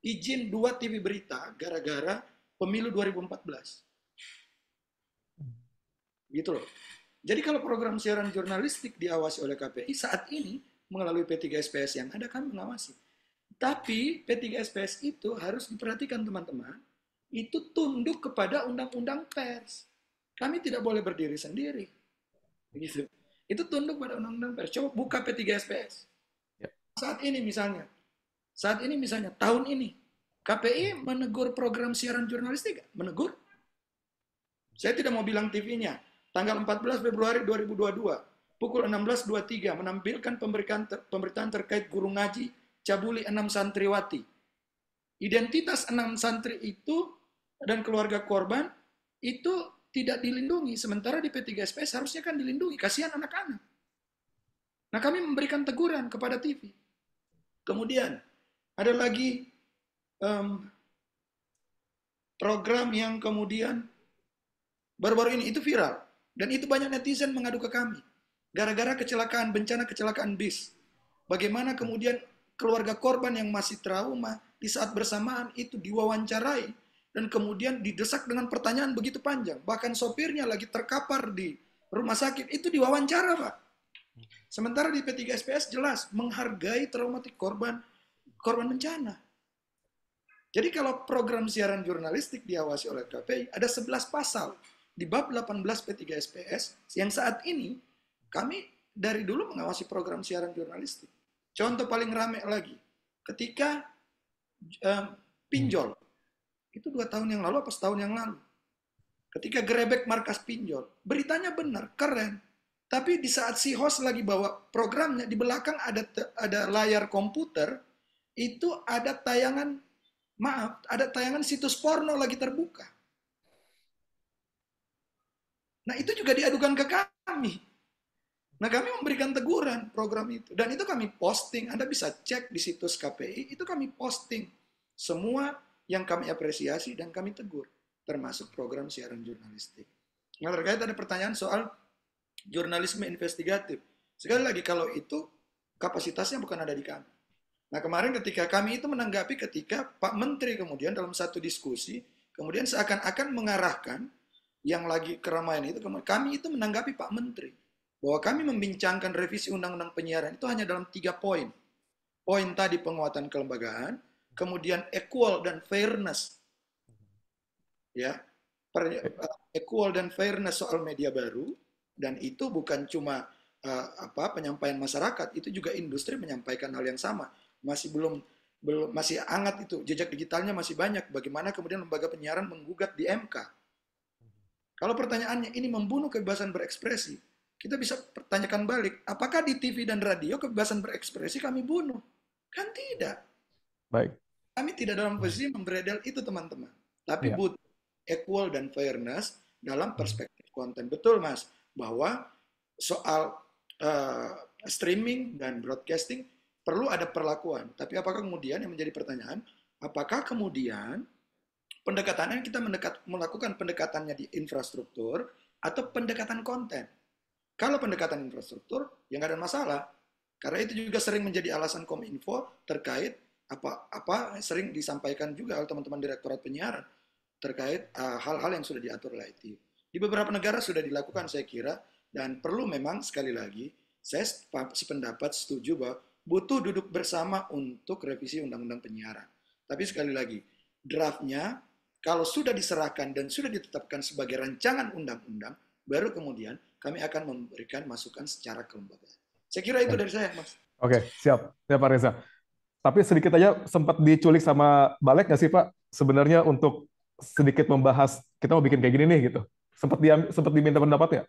izin 2 TV berita gara-gara pemilu 2014. Gitu loh. Jadi kalau program siaran jurnalistik diawasi oleh KPI saat ini melalui P3SPS yang ada, kami mengawasi. Tapi P3SPS itu harus diperhatikan teman-teman, itu tunduk kepada undang-undang pers. Kami tidak boleh berdiri sendiri. Begitu. Itu tunduk pada undang-undang pers. Coba buka P3SPS. Saat ini misalnya, tahun ini, KPI menegur program siaran jurnalistik. Menegur. Saya tidak mau bilang TV-nya. Tanggal 14 Februari 2022, pukul 16.23, menampilkan pemberitaan terkait guru ngaji cabuli 6 santriwati. Identitas 6 santri itu dan keluarga korban itu tidak dilindungi. Sementara di P3SPS harusnya kan dilindungi. Kasihan anak-anak. Nah, kami memberikan teguran kepada TV. Kemudian, ada lagi program yang kemudian baru-baru ini, itu viral. Dan itu banyak netizen mengadu ke kami. Gara-gara bencana kecelakaan bis. Bagaimana kemudian keluarga korban yang masih trauma di saat bersamaan itu diwawancarai dan kemudian didesak dengan pertanyaan begitu panjang. Bahkan sopirnya lagi terkapar di rumah sakit, itu diwawancara, Pak. Sementara di P3SPS jelas menghargai traumatik korban bencana. Jadi kalau program siaran jurnalistik diawasi oleh KPI, ada 11 pasal di bab 18 P3SPS yang saat ini kami dari dulu mengawasi program siaran jurnalistik. Contoh paling rame lagi, ketika pinjol, itu 2 tahun yang lalu, apa setahun yang lalu. Ketika gerebek markas pinjol, beritanya benar, keren. Tapi di saat si host lagi bawa programnya, di belakang ada layar komputer, itu ada tayangan situs porno lagi terbuka. Nah, itu juga diadukan ke kami. Nah, kami memberikan teguran program itu. Dan itu kami posting, Anda bisa cek di situs KPI, itu kami posting. Semua yang kami apresiasi dan kami tegur, termasuk program siaran jurnalistik. Nah, terkait ada pertanyaan soal jurnalisme investigatif. Sekali lagi, kalau itu kapasitasnya bukan ada di kami. Nah, kemarin ketika kami itu menanggapi ketika Pak Menteri kemudian dalam satu diskusi, kemudian seakan-akan mengarahkan yang lagi keramaian itu, kami itu menanggapi Pak Menteri bahwa kami membincangkan revisi Undang-Undang Penyiaran itu hanya dalam 3 poin. Poin tadi penguatan kelembagaan, kemudian equal dan fairness, ya, equal dan fairness soal media baru, dan itu bukan cuma penyampaian masyarakat, itu juga industri menyampaikan hal yang sama. Masih hangat itu, jejak digitalnya masih banyak. Bagaimana kemudian lembaga penyiaran menggugat di MK? Kalau pertanyaannya ini membunuh kebebasan berekspresi, kita bisa pertanyakan balik, apakah di TV dan radio kebebasan berekspresi kami bunuh? Kan tidak. Baik. Kami tidak dalam posisi memberedel itu, teman-teman. Tapi butuh equal dan fairness dalam perspektif konten. Betul, Mas, bahwa soal streaming dan broadcasting perlu ada perlakuan. Tapi apakah kemudian yang menjadi pertanyaan, apakah kemudian pendekatannya kita melakukan pendekatannya di infrastruktur atau pendekatan konten? Kalau pendekatan infrastruktur, ya nggak ada masalah. Karena itu juga sering menjadi alasan Kominfo terkait apa sering disampaikan juga oleh teman-teman Direktorat Penyiaran terkait hal-hal yang sudah diatur oleh IT. Di beberapa negara sudah dilakukan, saya kira, dan perlu memang sekali lagi, saya sependapat setuju bahwa butuh duduk bersama untuk revisi Undang-Undang Penyiaran. Tapi sekali lagi, draftnya kalau sudah diserahkan dan sudah ditetapkan sebagai rancangan undang-undang, baru kemudian kami akan memberikan masukan secara kelembagaan. Saya kira itu dari saya, Mas. Oke, siap. Ya, Pak Reza. Tapi sedikit aja sempat diculik sama Balek nggak sih, Pak? Sebenarnya untuk sedikit membahas, kita mau bikin kayak gini nih, gitu. Sempat diminta pendapat ya?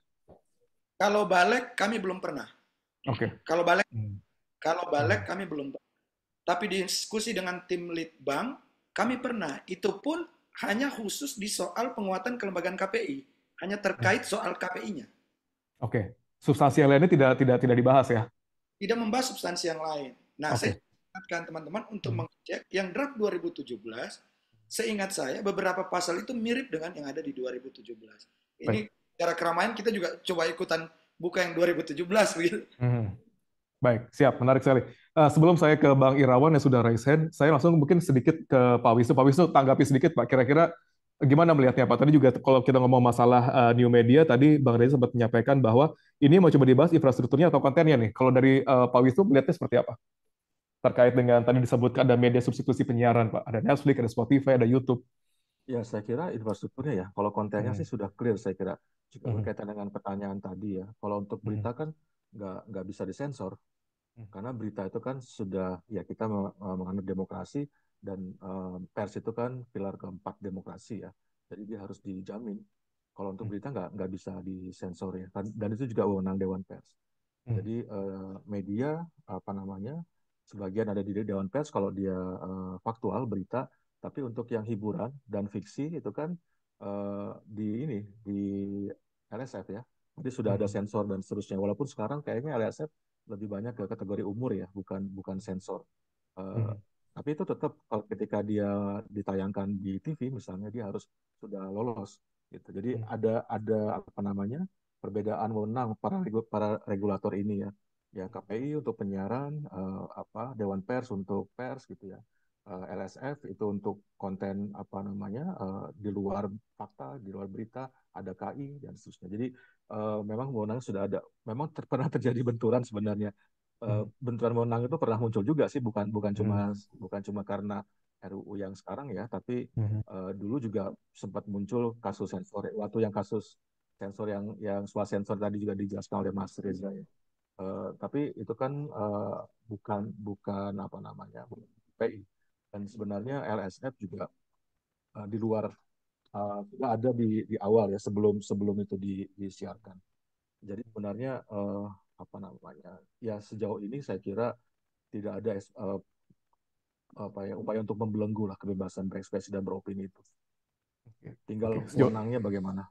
Kalau Balek, kami belum pernah. Oke. Kalau Balek kami belum pernah. Tapi diskusi dengan tim Litbang, kami pernah. Itu pun hanya khusus di soal penguatan kelembagaan KPI, hanya terkait soal KPI-nya. Oke, substansi yang lainnya tidak dibahas ya? Tidak membahas substansi yang lain. Nah, saya ingatkan teman-teman untuk mengecek yang draft 2017. Seingat saya beberapa pasal itu mirip dengan yang ada di 2017. Ini secara keramaian kita juga coba ikutan buka yang 2017 begitu. Baik, siap, menarik sekali. Sebelum saya ke Bang Irawan yang sudah raise hand, saya langsung mungkin sedikit ke Pak Wisnu. Pak Wisnu, tanggapi sedikit Pak, kira-kira gimana melihatnya Pak? Tadi juga kalau kita ngomong masalah new media, tadi Bang Reza sempat menyampaikan bahwa ini mau coba dibahas infrastrukturnya atau kontennya nih. Kalau dari Pak Wisnu melihatnya seperti apa? Terkait dengan tadi disebutkan ada media substitusi penyiaran Pak, ada Netflix, ada Spotify, ada YouTube. Ya, saya kira infrastrukturnya ya. Kalau kontennya sih sudah clear, saya kira. Juga berkaitan dengan pertanyaan tadi ya. Kalau untuk berita kan nggak bisa disensor. Karena berita itu kan sudah, ya kita menganut demokrasi, dan pers itu kan pilar keempat demokrasi ya. Jadi dia harus dijamin. Kalau untuk berita nggak bisa disensor ya. Dan itu juga wewenang Dewan Pers. Jadi media, sebagian ada di Dewan Pers kalau dia faktual, berita. Tapi untuk yang hiburan dan fiksi itu kan di LSF ya. Jadi sudah ada sensor dan seterusnya. Walaupun sekarang kayaknya LSF lebih banyak ke kategori umur ya, bukan sensor. Tapi itu tetap kalau ketika dia ditayangkan di TV misalnya, dia harus sudah lolos gitu. Jadi ada perbedaan wewenang para regulator ini ya. Ya KPI untuk penyiaran, Dewan Pers untuk pers gitu ya. LSF itu untuk konten di luar fakta, di luar berita, ada KI dan seterusnya. Jadi memang wewenang sudah ada. Memang pernah terjadi benturan sebenarnya. Benturan wewenang itu pernah muncul juga sih, bukan cuma karena RUU yang sekarang ya, tapi dulu juga sempat muncul kasus sensor. Waktu yang kasus sensor yang soal sensor tadi juga dijelaskan oleh Mas Reza ya. Tapi itu kan bukan PI. Dan sebenarnya LSF juga di luar sudah ada di awal ya, sebelum itu disiarkan. Jadi sebenarnya ya sejauh ini saya kira tidak ada upaya untuk membelenggu lah kebebasan berekspresi dan beropini itu. Tinggal wewenangnya bagaimana.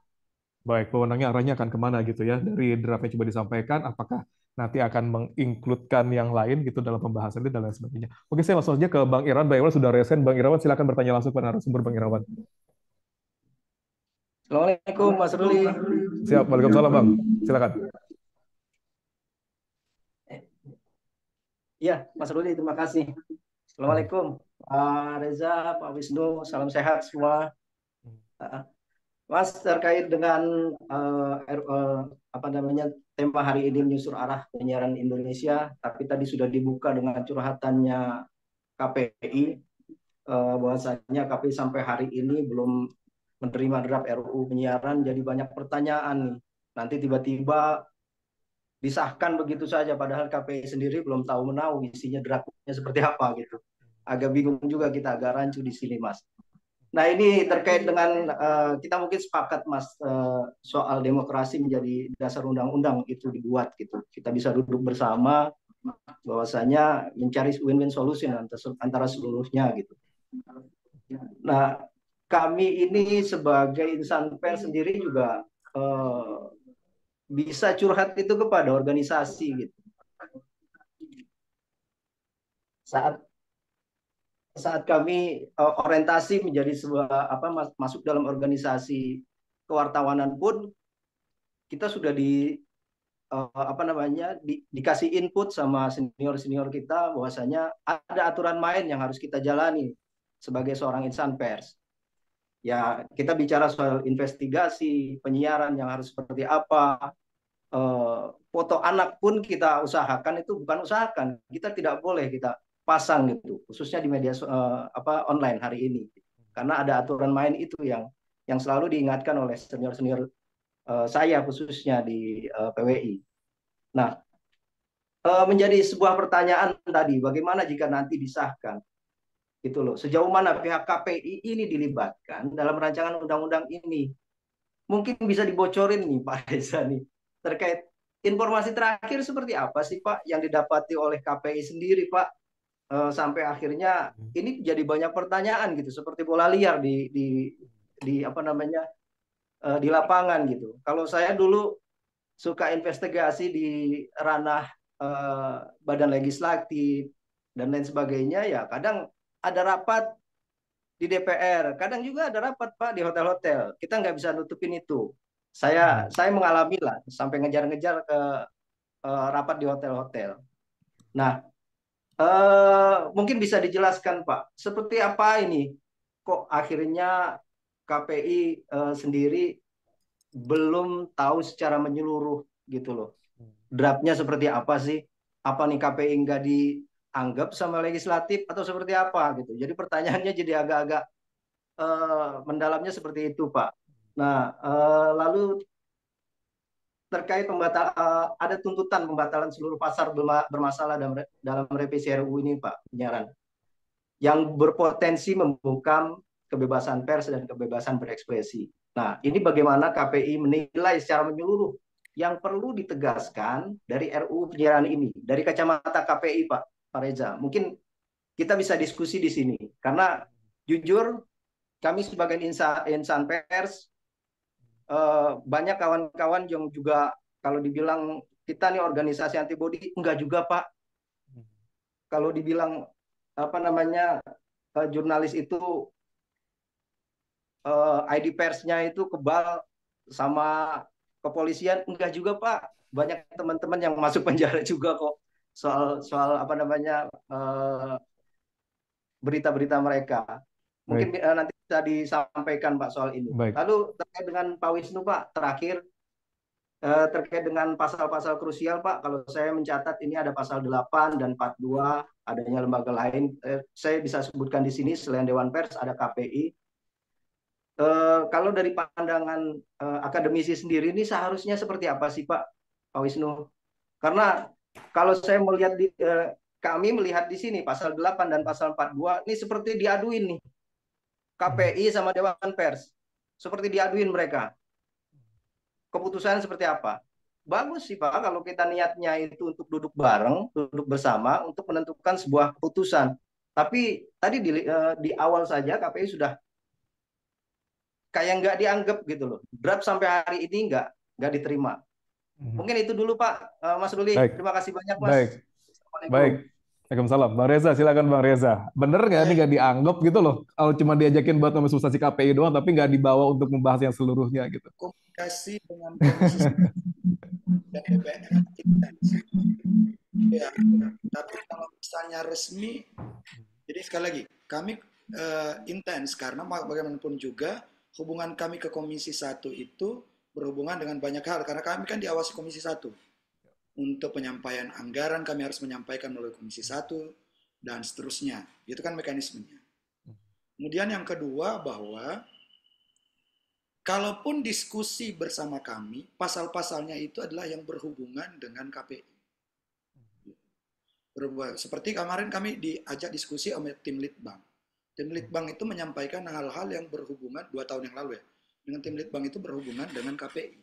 Baik, wewenangnya arahnya akan kemana gitu ya? Dari draft yang coba disampaikan, apakah nanti akan menginkludkan yang lain gitu dalam pembahasan itu dan lain sebagainya. Oke, saya langsung aja ke Bang Irawan. Bang Irawan sudah resen. Bang Irawan silakan bertanya langsung pada narasumber Bang Irawan. Assalamualaikum Mas Ruli. Siap, waalaikumsalam Bang. Silakan. Iya, Mas Ruli, terima kasih. Assalamualaikum Pak Reza, Pak Wisnu, salam sehat semua. Mas, terkait dengan apa namanya tema hari ini menyusur arah penyiaran Indonesia, tapi tadi sudah dibuka dengan curhatannya KPI, bahwasanya KPI sampai hari ini belum menerima draft RUU penyiaran, jadi banyak pertanyaan nih. Nanti tiba-tiba disahkan begitu saja, padahal KPI sendiri belum tahu menahu isinya draftnya seperti apa gitu. Agak bingung juga kita, agak rancu di sini, Mas. Nah, ini terkait dengan kita mungkin sepakat, Mas, soal demokrasi menjadi dasar undang-undang itu dibuat gitu. Kita bisa duduk bersama bahwasanya mencari win-win solution antara seluruhnya gitu. Nah, kami ini sebagai insan pers sendiri juga bisa curhat itu kepada organisasi gitu. Saat kami orientasi menjadi sebuah masuk dalam organisasi kewartawanan pun kita sudah dikasih input sama senior kita bahwasanya ada aturan main yang harus kita jalani sebagai seorang insan pers. Ya, kita bicara soal investigasi penyiaran yang harus seperti apa. Foto anak pun kita usahakan, itu bukan usahakan, kita tidak boleh kita pasang gitu, khususnya di media online hari ini, karena ada aturan main itu yang selalu diingatkan oleh senior saya khususnya di PWI. Nah, menjadi sebuah pertanyaan tadi, bagaimana jika nanti disahkan gitu loh, sejauh mana pihak KPI ini dilibatkan dalam rancangan undang-undang ini? Mungkin bisa dibocorin nih Pak Reza nih, terkait informasi terakhir seperti apa sih Pak yang didapati oleh KPI sendiri Pak, sampai akhirnya ini jadi banyak pertanyaan gitu, seperti bola liar di apa namanya di lapangan gitu. Kalau saya dulu suka investigasi di ranah badan legislatif dan lain sebagainya, ya kadang ada rapat di DPR, kadang juga ada rapat Pak di hotel-hotel. Kita nggak bisa nutupin itu. Saya mengalami lah sampai ngejar-ngejar ke rapat di hotel-hotel. Nah, mungkin bisa dijelaskan Pak, seperti apa ini? Kok akhirnya KPI sendiri belum tahu secara menyeluruh gitu loh. Draftnya seperti apa sih? Apa nih KPI nggak dianggap sama legislatif atau seperti apa gitu? Jadi pertanyaannya jadi agak-agak mendalamnya seperti itu Pak. Nah, lalu terkait ada tuntutan pembatalan seluruh pasar bermasalah dalam revisi RUU ini Pak, penyiaran, yang berpotensi membungkam kebebasan pers dan kebebasan berekspresi. Nah, ini bagaimana KPI menilai secara menyeluruh yang perlu ditegaskan dari RUU penyiaran ini, dari kacamata KPI Pak Reza. Mungkin kita bisa diskusi di sini, karena jujur kami sebagai insan pers, banyak kawan-kawan yang juga kalau dibilang kita nih organisasi antibody, enggak juga Pak. Kalau dibilang apa namanya jurnalis itu ID persnya itu kebal sama kepolisian, enggak juga Pak. Banyak teman-teman yang masuk penjara juga kok soal apa namanya berita-berita mereka. Mungkin nanti bisa disampaikan Pak soal ini. Baik. Lalu terkait dengan Pak Wisnu Pak, terakhir terkait dengan pasal-pasal krusial Pak, kalau saya mencatat ini ada pasal 8 dan 42, adanya lembaga lain. Saya bisa sebutkan di sini selain Dewan Pers ada KPI. Kalau dari pandangan akademisi sendiri ini seharusnya seperti apa sih Pak Wisnu? Karena kalau saya melihat kami melihat di sini pasal 8 dan pasal 42 ini seperti diaduin nih. KPI sama Dewan Pers seperti diaduin mereka. Keputusan seperti apa? Bagus sih Pak kalau kita niatnya itu untuk duduk bareng, duduk bersama untuk menentukan sebuah keputusan. Tapi tadi di awal saja KPI sudah kayak nggak dianggap gitu loh. Draft sampai hari ini nggak diterima. Mungkin itu dulu Pak Mas Ruli. Baik. Terima kasih banyak Mas. Baik. Baik. Waalaikumsalam. Bang Reza, silakan Bang Reza. Bener nggak ini nggak dianggap gitu loh? Kalau cuma diajakin buat nama substansi KPI doang, tapi nggak dibawa untuk membahas yang seluruhnya gitu. Komunikasi dengan Komisi dan DPR intens. Ya, tapi kalau misalnya resmi, jadi sekali lagi kami intens karena bagaimanapun juga hubungan kami ke Komisi 1 itu berhubungan dengan banyak hal, karena kami kan diawasi Komisi 1. Untuk penyampaian anggaran kami harus menyampaikan melalui Komisi 1, dan seterusnya. Itu kan mekanismenya. Kemudian yang kedua bahwa kalaupun diskusi bersama kami, pasal-pasalnya itu adalah yang berhubungan dengan KPI. Seperti kemarin kami diajak diskusi oleh tim Litbang. Tim Litbang itu menyampaikan hal-hal yang berhubungan 2 tahun yang lalu ya. Dengan tim Litbang itu berhubungan dengan KPI.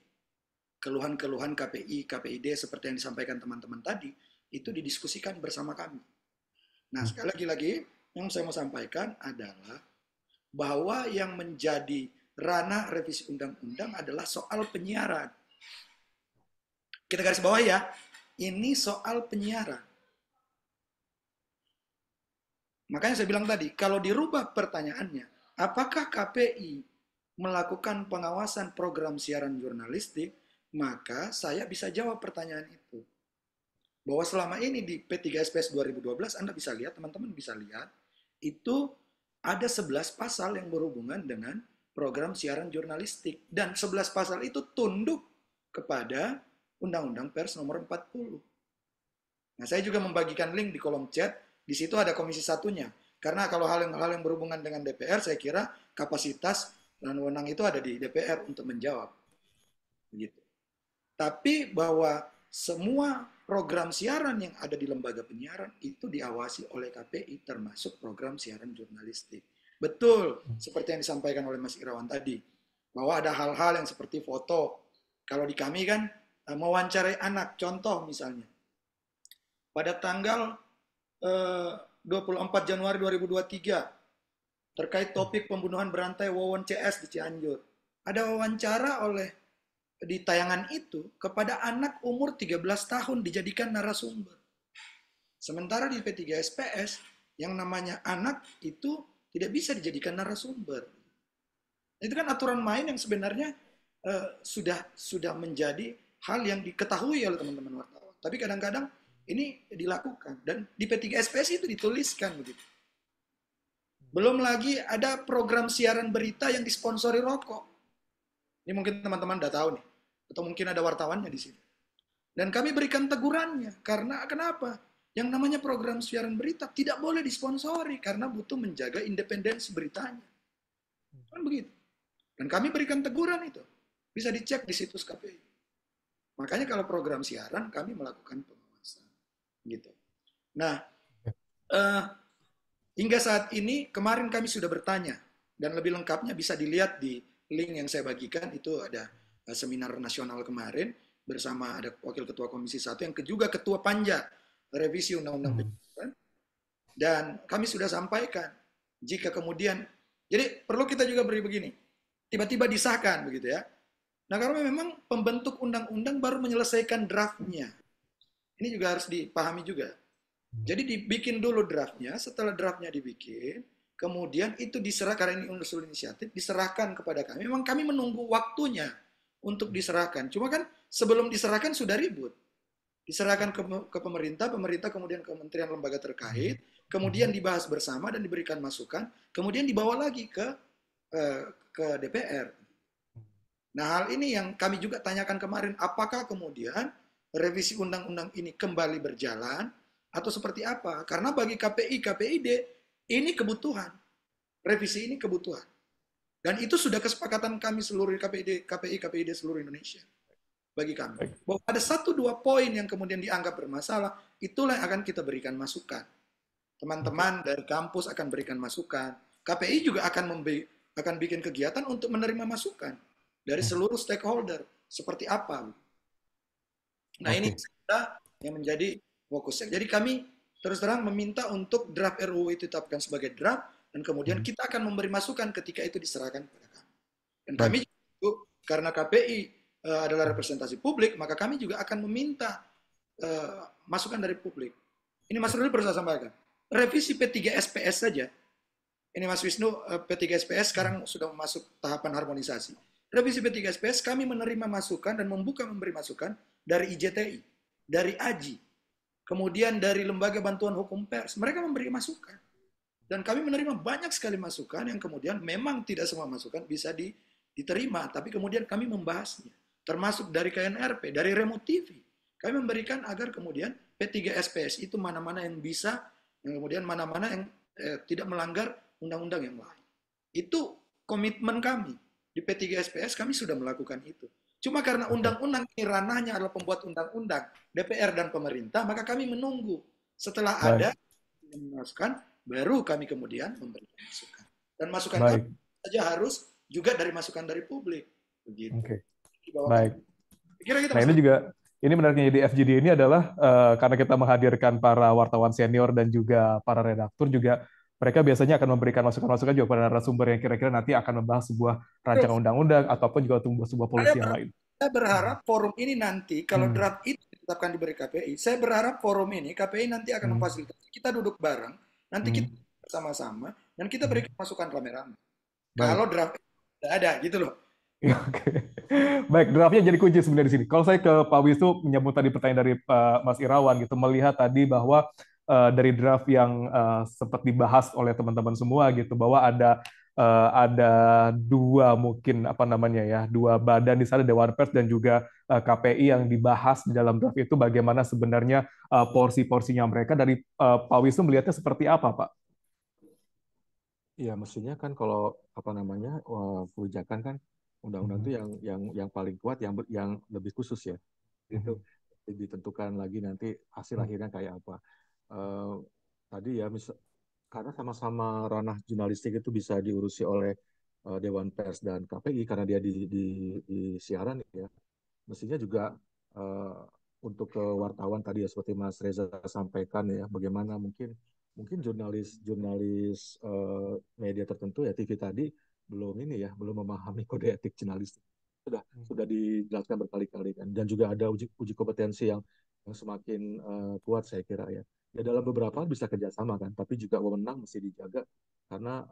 Keluhan-keluhan KPI, KPID seperti yang disampaikan teman-teman tadi, itu didiskusikan bersama kami. Nah, sekali lagi yang saya mau sampaikan adalah bahwa yang menjadi ranah revisi undang-undang adalah soal penyiaran. Kita garis bawah ya, ini soal penyiaran. Makanya saya bilang tadi, kalau dirubah pertanyaannya, apakah KPI melakukan pengawasan program siaran jurnalistik, maka saya bisa jawab pertanyaan itu. Bahwa selama ini di P3SPS 2012, Anda bisa lihat, teman-teman bisa lihat, itu ada 11 pasal yang berhubungan dengan program siaran jurnalistik. Dan 11 pasal itu tunduk kepada Undang-Undang Pers nomor 40. Nah, saya juga membagikan link di kolom chat. Di situ ada Komisi 1-nya. Karena kalau hal yang berhubungan dengan DPR, saya kira kapasitas dan wewenang itu ada di DPR untuk menjawab. Begitu. Tapi bahwa semua program siaran yang ada di lembaga penyiaran itu diawasi oleh KPI, termasuk program siaran jurnalistik. Betul, seperti yang disampaikan oleh Mas Irawan tadi, bahwa ada hal-hal yang seperti foto. Kalau di kami kan mewawancarai anak, contoh misalnya. Pada tanggal 24 Januari 2023 terkait topik pembunuhan berantai Wawon CS di Cianjur. Ada wawancara di tayangan itu kepada anak umur 13 tahun dijadikan narasumber. Sementara di P3SPS yang namanya anak itu tidak bisa dijadikan narasumber. Itu kan aturan main yang sebenarnya sudah menjadi hal yang diketahui oleh teman-teman wartawan. Tapi kadang-kadang ini dilakukan. Dan di P3SPS itu dituliskan begitu. Belum lagi ada program siaran berita yang disponsori rokok. Ini mungkin teman-teman udah tahu nih. Atau mungkin ada wartawannya di sini. Dan kami berikan tegurannya. Karena kenapa? Yang namanya program siaran berita tidak boleh disponsori. Karena butuh menjaga independensi beritanya. Kan begitu. Dan kami berikan teguran itu. Bisa dicek di situs KPI. Makanya kalau program siaran kami melakukan pengawasan. Gitu. Nah, hingga saat ini kemarin kami sudah bertanya dan lebih lengkapnya bisa dilihat di link yang saya bagikan. Itu ada seminar nasional kemarin bersama ada Wakil Ketua Komisi 1 yang juga Ketua Panja revisi Undang-Undang Penyiaran. Dan kami sudah sampaikan jika kemudian, jadi perlu kita juga beri begini, tiba-tiba disahkan begitu ya. Nah, karena memang pembentuk undang-undang baru menyelesaikan draftnya. Ini juga harus dipahami juga. Jadi dibikin dulu draftnya, setelah draftnya dibikin, kemudian itu diserahkan, karena ini usul inisiatif, diserahkan kepada kami. Memang kami menunggu waktunya untuk diserahkan. Cuma kan sebelum diserahkan sudah ribut. Diserahkan ke pemerintah, pemerintah kemudian ke kementerian lembaga terkait, kemudian dibahas bersama dan diberikan masukan, kemudian dibawa lagi ke DPR. Nah, hal ini yang kami juga tanyakan kemarin, apakah kemudian revisi undang-undang ini kembali berjalan atau seperti apa? Karena bagi KPI, KPID ini kebutuhan. Revisi ini kebutuhan. Dan itu sudah kesepakatan kami seluruh KPI, KPID seluruh Indonesia. Bagi kami. Bahwa ada 1-2 poin yang kemudian dianggap bermasalah, itulah yang akan kita berikan masukan. Teman-teman dari kampus akan berikan masukan. KPI juga akan bikin kegiatan untuk menerima masukan dari seluruh stakeholder. Seperti apa? Nah, ini yang menjadi fokusnya. Jadi kami terus terang meminta untuk draft RUU itu ditetapkan sebagai draft, dan kemudian kita akan memberi masukan ketika itu diserahkan kepada kami. Dan kami juga, karena KPI adalah representasi publik, maka kami juga akan meminta masukan dari publik. Ini Mas Ruli perlu saya sampaikan. Revisi P3SPS saja, ini Mas Wisnu, P3SPS sekarang sudah masuk tahapan harmonisasi. Revisi P3SPS kami menerima masukan dan memberi masukan dari IJTI, dari AJI, kemudian dari Lembaga Bantuan Hukum Pers. Mereka memberi masukan. Dan kami menerima banyak sekali masukan yang kemudian memang tidak semua masukan bisa diterima, tapi kemudian kami membahasnya. Termasuk dari KNRP, dari Remote TV. Kami memberikan agar kemudian P3SPS itu mana-mana yang bisa, kemudian mana-mana yang tidak melanggar undang-undang yang lain. Itu komitmen kami. Di P3SPS kami sudah melakukan itu. Cuma karena undang-undang ini ranahnya adalah pembuat undang-undang, DPR dan pemerintah, maka kami menunggu. Setelah ada masukan, baru kami kemudian memberikan masukan. Dan masukan kami saja harus juga dari masukan dari publik. Begitu. Oke. Baik. Kira-kira nah ini menariknya di FGD ini adalah karena kita menghadirkan para wartawan senior dan juga para redaktur juga, mereka biasanya akan memberikan masukan-masukan juga pada narasumber yang kira-kira nanti akan membahas sebuah rancangan undang-undang ataupun juga sebuah polisi yang lain. Saya berharap forum ini nanti, kalau draft itu ditetapkan diberi KPI, saya berharap forum ini, KPI nanti akan memfasilitasi. Kita duduk bareng, nanti kita bersama-sama, dan kita berikan masukan rame-rame. Kalau draft tidak ada, gitu loh. Oke. Baik, draftnya jadi kunci sebenarnya di sini. Kalau saya ke Pak Wisnu menyambut tadi pertanyaan dari Mas Irawan gitu, melihat tadi bahwa dari draft yang sempat dibahas oleh teman-teman semua gitu, bahwa ada dua mungkin dua badan di sana, Dewan Pers dan juga KPI yang dibahas di dalam draft itu, bagaimana sebenarnya porsi-porsinya mereka. Dari Pak Wisnu melihatnya seperti apa, Pak? Iya, mestinya kan kalau kebijakan kan undang-undang itu yang paling kuat, yang lebih khusus ya. Itu ditentukan lagi nanti hasil akhirnya kayak apa. Tadi ya, karena sama-sama ranah jurnalistik itu bisa diurusi oleh Dewan Pers dan KPI karena dia di siaran ya. Mestinya juga untuk ke wartawan tadi ya, seperti Mas Reza sampaikan ya, bagaimana mungkin jurnalis media tertentu ya, TV tadi belum memahami kode etik jurnalistik. Sudah dijelaskan berkali-kali kan, dan juga ada uji kompetensi yang semakin kuat saya kira ya. Ya dalam beberapa hal bisa kerjasama kan, tapi juga wewenang mesti dijaga karena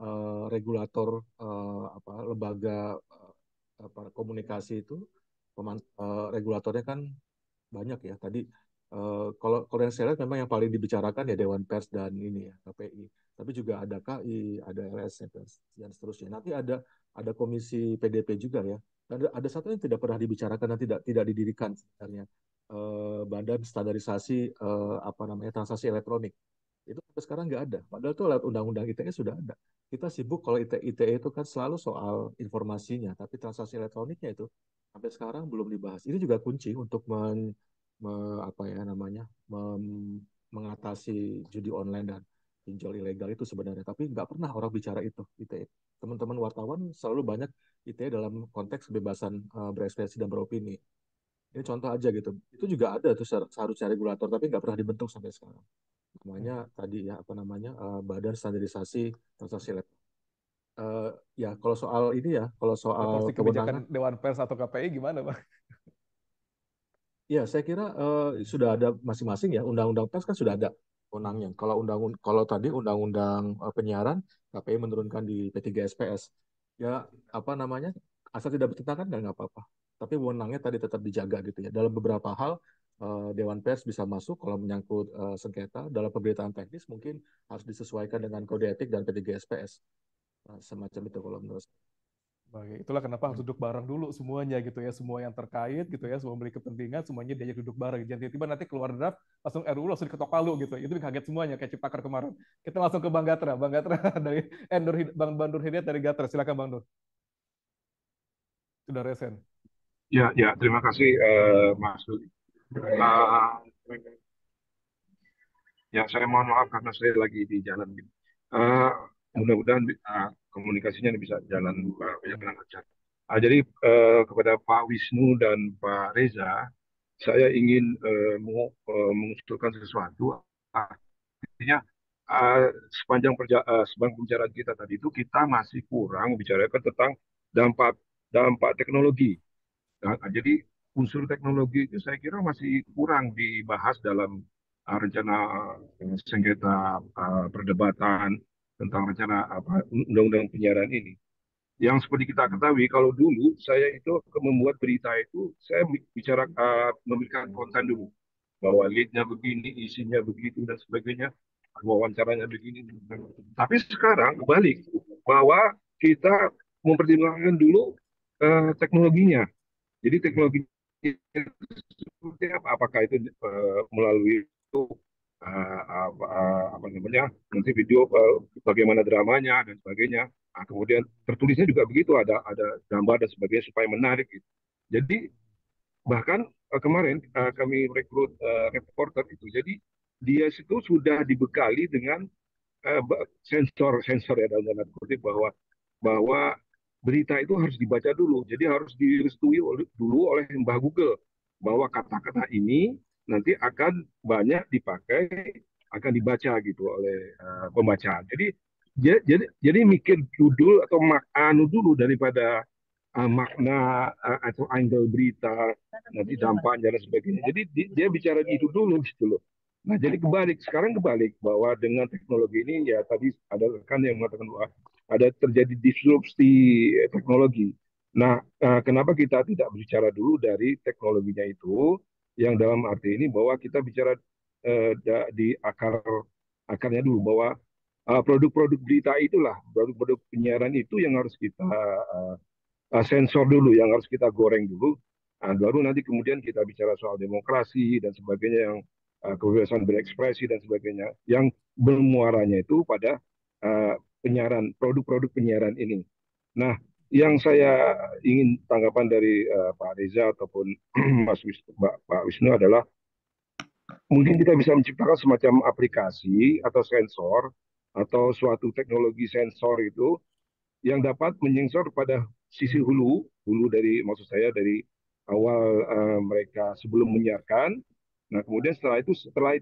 regulator lembaga komunikasi itu regulatornya kan banyak ya. Tadi kalau yang saya lihat memang yang paling dibicarakan ya Dewan Pers dan ini ya KPI, tapi juga ada KI, ada LSM dan seterusnya. Nanti ada komisi PDP juga ya. Ada satu yang tidak pernah dibicarakan dan tidak didirikan sebenarnya, Badan Standarisasi transaksi elektronik. Itu sampai sekarang nggak ada. Padahal itu lewat undang-undang ITE sudah ada. Kita sibuk kalau ITE itu kan selalu soal informasinya, tapi transaksi elektroniknya itu sampai sekarang belum dibahas. Ini juga kunci untuk mengatasi judi online dan pinjol ilegal itu sebenarnya. Tapi nggak pernah orang bicara itu ITE. Teman-teman wartawan selalu banyak ITE dalam konteks kebebasan berekspresi dan beropini. Ini contoh aja gitu. Itu juga ada tuh seharusnya regulator, tapi nggak pernah dibentuk sampai sekarang. Namanya tadi ya Badan Standarisasi Transaksi Elektronik. Ya kalau soal ini ya, kalau soal kebijakan Dewan Pers atau KPI gimana, Pak? Ya, saya kira sudah ada masing-masing ya. Undang-undang pers kan sudah ada wewenangnya. Kalau tadi undang-undang penyiaran, KPI menurunkan di P3SPS. Ya, asal tidak bertentangan dan nggak apa-apa. Tapi wewenangnya tadi tetap dijaga gitu ya. Dalam beberapa hal, Dewan Pers bisa masuk kalau menyangkut sengketa. Dalam pemberitaan teknis mungkin harus disesuaikan dengan kode etik dan P3SPS. Semacam itu kalau menurut saya. Baik, itulah kenapa harus duduk bareng dulu semuanya gitu ya, semua yang terkait gitu ya, semua memiliki kepentingan, semuanya diajak duduk bareng. Jangan tiba-tiba nanti keluar draft langsung RUU langsung diketok palu gitu. Itu kaget semuanya kayak Ciptaker kemarin. Kita langsung ke Bang Gatra dari Bang Nur Hidayat dari Gatra. Silakan Bang Nur. Sudah resen. Ya, terima kasih Mas Luli. Ya, saya mohon maaf karena saya lagi di jalan gitu. Mudah-mudahan komunikasinya bisa jalan banyak lancar. Jadi kepada Pak Wisnu dan Pak Reza, saya ingin mengusulkan sesuatu. Artinya sepanjang pembicaraan kita tadi itu kita masih kurang membicarakan tentang dampak teknologi. Nah, jadi unsur teknologi itu saya kira masih kurang dibahas dalam rencana sengketa perdebatan tentang rencana undang-undang penyiaran ini. Yang seperti kita ketahui, kalau dulu saya itu membuat berita itu, saya memberikan konten dulu bahwa lead-nya begini, isinya begitu dan sebagainya. wawancaranya begini. Tapi sekarang kebalik, bahwa kita mempertimbangkan dulu teknologinya. Jadi teknologi seperti apa? Apakah itu melalui itu apa namanya nanti video bagaimana dramanya dan sebagainya. Nah, kemudian tertulisnya juga begitu, ada gambar dan sebagainya supaya menarik gitu. Jadi bahkan kemarin kami rekrut reporter itu, jadi dia itu sudah dibekali dengan sensor ya dalam tanda kutip, bahwa berita itu harus dibaca dulu. Jadi harus direstui dulu oleh Mbah Google bahwa kata-kata ini nanti akan banyak dipakai, akan dibaca gitu oleh pembaca. Jadi mikir judul atau anu dulu daripada makna atau angle berita, nanti dampaknya dan sebagainya. Jadi dia bicara gitu dulu gitu loh. Nah, jadi sekarang kebalik bahwa dengan teknologi ini ya tadi ada rekan yang mengatakan bahwa ada terjadi disrupsi teknologi. Nah, kenapa kita tidak bicara dulu dari teknologinya itu, yang dalam arti ini bahwa kita bicara di akarnya dulu, bahwa produk-produk berita itulah, produk-produk penyiaran itu yang harus kita sensor dulu, yang harus kita goreng dulu. Nah, baru nanti kemudian kita bicara soal demokrasi dan sebagainya, yang kebebasan berekspresi dan sebagainya, yang bermuaranya itu pada penyiaran, produk-produk penyiaran ini. Nah, yang saya ingin tanggapan dari Pak Reza ataupun Pak Wisnu adalah mungkin kita bisa menciptakan semacam aplikasi atau sensor atau suatu teknologi sensor itu yang dapat menyensor pada sisi hulu dari, maksud saya dari awal mereka sebelum menyiarkan. Nah, kemudian setelah itu setelah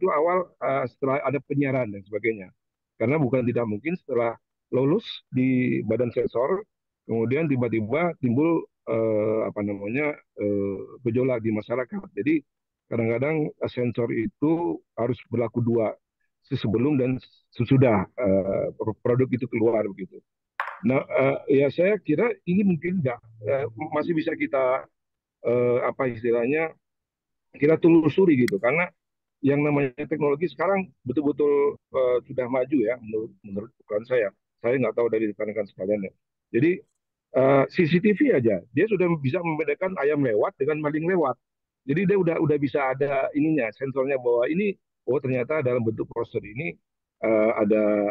ada penyiaran dan sebagainya. Karena bukan tidak mungkin setelah lulus di badan sensor, kemudian tiba-tiba timbul gejolak di masyarakat. Jadi kadang-kadang sensor itu harus berlaku dua, sebelum dan sesudah produk itu keluar begitu. Nah, ya saya kira ini mungkin masih bisa kita apa istilahnya, kita telusuri gitu, karena yang namanya teknologi sekarang betul-betul sudah maju ya, menurut ukuran saya. Saya nggak tahu dari rekan-rekan sekalian ya. Jadi CCTV aja dia sudah bisa membedakan ayam lewat dengan maling lewat. Jadi dia udah bisa ada ininya, sensornya, bahwa ini ternyata dalam bentuk prosedur ini ada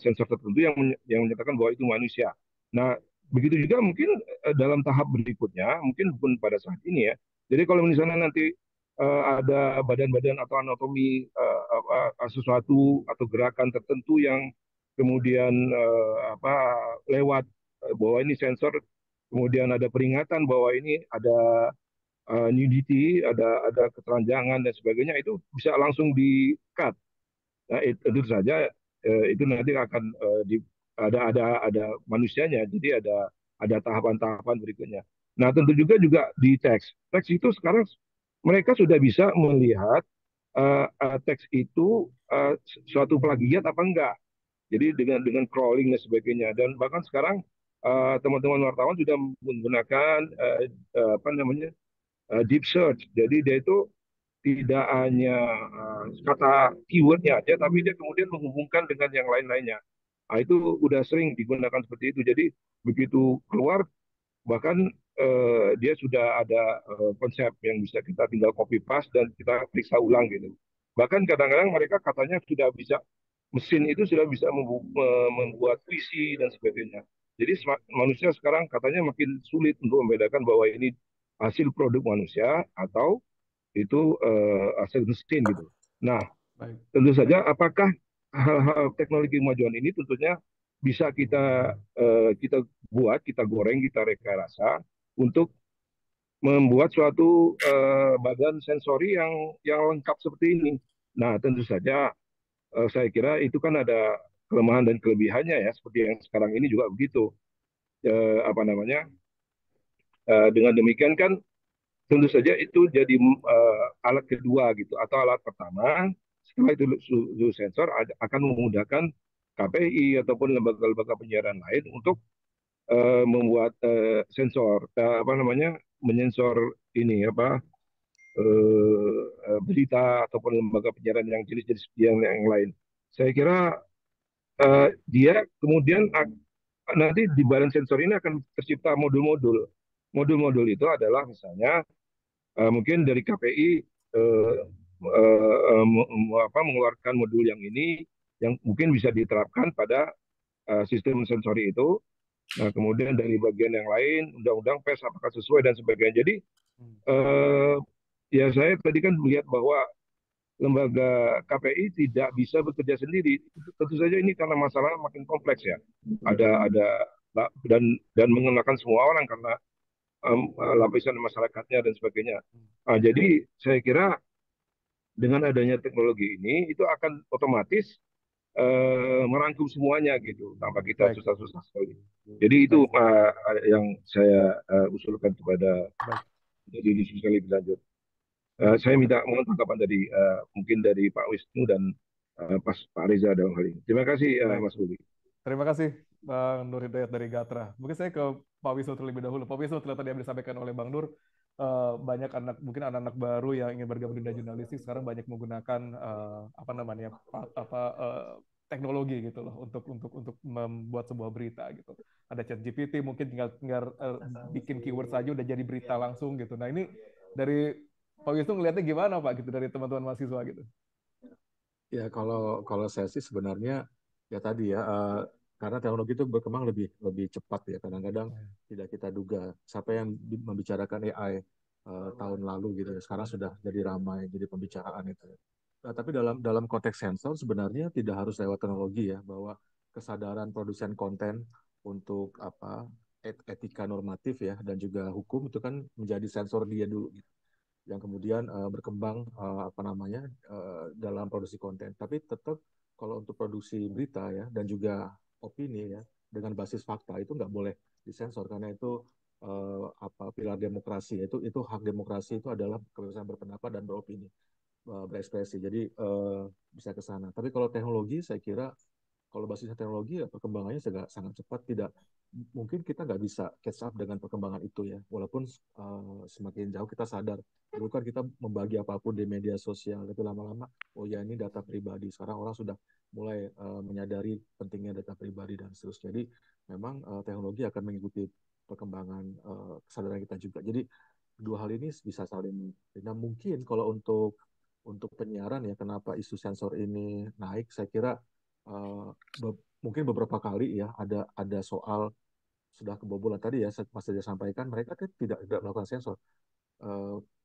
sensor tertentu yang menyatakan bahwa itu manusia. Nah, begitu juga mungkin dalam tahap berikutnya, mungkin bukan pada saat ini ya. Jadi kalau misalnya nanti ada badan-badan atau anatomi sesuatu atau gerakan tertentu yang kemudian lewat, bahwa ini sensor, kemudian ada peringatan bahwa ini ada nudity, ada ketelanjangan dan sebagainya, itu bisa langsung di-cut. Nah, tentu saja itu nanti akan ada manusianya, jadi ada tahapan-tahapan berikutnya. Nah, tentu juga di teks itu sekarang mereka sudah bisa melihat teks itu suatu plagiat apa enggak. Jadi dengan crawling dan sebagainya, dan bahkan sekarang teman-teman wartawan sudah menggunakan deep search. Jadi dia itu tidak hanya kata keywordnya aja, tapi dia kemudian menghubungkan dengan yang lain-lainnya. Nah, itu udah sering digunakan seperti itu. Jadi begitu keluar, bahkan dia sudah ada konsep yang bisa kita tinggal copy paste dan kita periksa ulang gitu. Bahkan kadang-kadang mereka katanya sudah bisa, mesin itu sudah bisa membuat puisi dan sebagainya. Jadi manusia sekarang katanya makin sulit untuk membedakan bahwa ini hasil produk manusia atau itu hasil mesin gitu. Nah, tentu saja apakah hal-hal teknologi kemajuan ini tentunya bisa kita buat, kita goreng, kita rekayasa untuk membuat suatu badan sensori yang lengkap seperti ini. Nah, tentu saja saya kira itu kan ada kelemahan dan kelebihannya ya, seperti yang sekarang ini juga begitu. Dengan demikian kan tentu saja itu jadi alat kedua gitu, atau alat pertama setelah itu sensor akan memudahkan KPI ataupun lembaga-lembaga penyiaran lain untuk membuat sensor menyensor ini berita ataupun lembaga penyiaran yang jenis-jenis yang lain. Saya kira dia kemudian nanti di badan sensor ini akan tercipta modul-modul. Modul-modul itu adalah misalnya mungkin dari KPI mengeluarkan modul yang ini yang mungkin bisa diterapkan pada sistem sensori itu. Nah, kemudian dari bagian yang lain, undang-undang pers apakah sesuai dan sebagainya. Jadi ya saya tadi kan melihat bahwa lembaga KPI tidak bisa bekerja sendiri. Tentu saja ini karena masalah makin kompleks ya. Ada dan mengenakan semua orang karena lapisan masyarakatnya dan sebagainya. Jadi saya kira dengan adanya teknologi ini itu akan otomatis merangkum semuanya gitu tanpa kita susah-susah sekali. Jadi itu yang saya usulkan kepada jadi diskusi lebih lanjut. Saya minta mohon tanggapan dari mungkin dari Pak Wisnu dan Pak Reza dalam hal ini. Terima kasih Mas Budi. Terima kasih Bang Nur Hidayat dari Gatra. Mungkin saya ke Pak Wisnu terlebih dahulu. Pak Wisnu, ternyata yang disampaikan oleh Bang Nur, banyak mungkin anak-anak baru yang ingin bergabung di dunia jurnalistik sekarang banyak menggunakan teknologi gitu loh untuk membuat sebuah berita gitu. Ada ChatGPT, mungkin tinggal bikin keyword saja udah jadi berita langsung gitu. Nah ini dari Pak Wisnu ngelihatnya gimana Pak gitu dari teman-teman mahasiswa gitu? Ya kalau saya sih sebenarnya ya tadi ya karena teknologi itu berkembang lebih cepat ya, kadang-kadang tidak kita duga. Siapa yang membicarakan AI tahun lalu gitu ya, sekarang sudah jadi ramai, jadi pembicaraan itu. Nah, tapi dalam konteks sensor sebenarnya tidak harus lewat teknologi ya, bahwa kesadaran produsen konten untuk etika normatif ya dan juga hukum itu kan menjadi sensor dia dulu gitu, yang kemudian berkembang dalam produksi konten. Tapi tetap kalau untuk produksi berita ya dan juga opini ya dengan basis fakta itu nggak boleh disensor karena itu pilar demokrasi. Itu hak demokrasi, itu adalah kebebasan berpendapat dan beropini, berekspresi. Jadi bisa ke sana. Tapi kalau teknologi saya kira kalau basisnya teknologi ya perkembangannya sangat cepat. Mungkin kita nggak bisa catch up dengan perkembangan itu ya, walaupun semakin jauh kita sadar dulu kan kita membagi apapun di media sosial, tapi lama-lama oh ya ini data pribadi. Sekarang orang sudah mulai menyadari pentingnya data pribadi dan seterusnya. Jadi memang teknologi akan mengikuti perkembangan kesadaran kita juga. Jadi dua hal ini bisa saling. Nah mungkin kalau untuk penyiaran ya, kenapa isu sensor ini naik, saya kira mungkin beberapa kali ya ada soal sudah kebobolan tadi ya, Mas Dede sampaikan, mereka kan tidak melakukan sensor.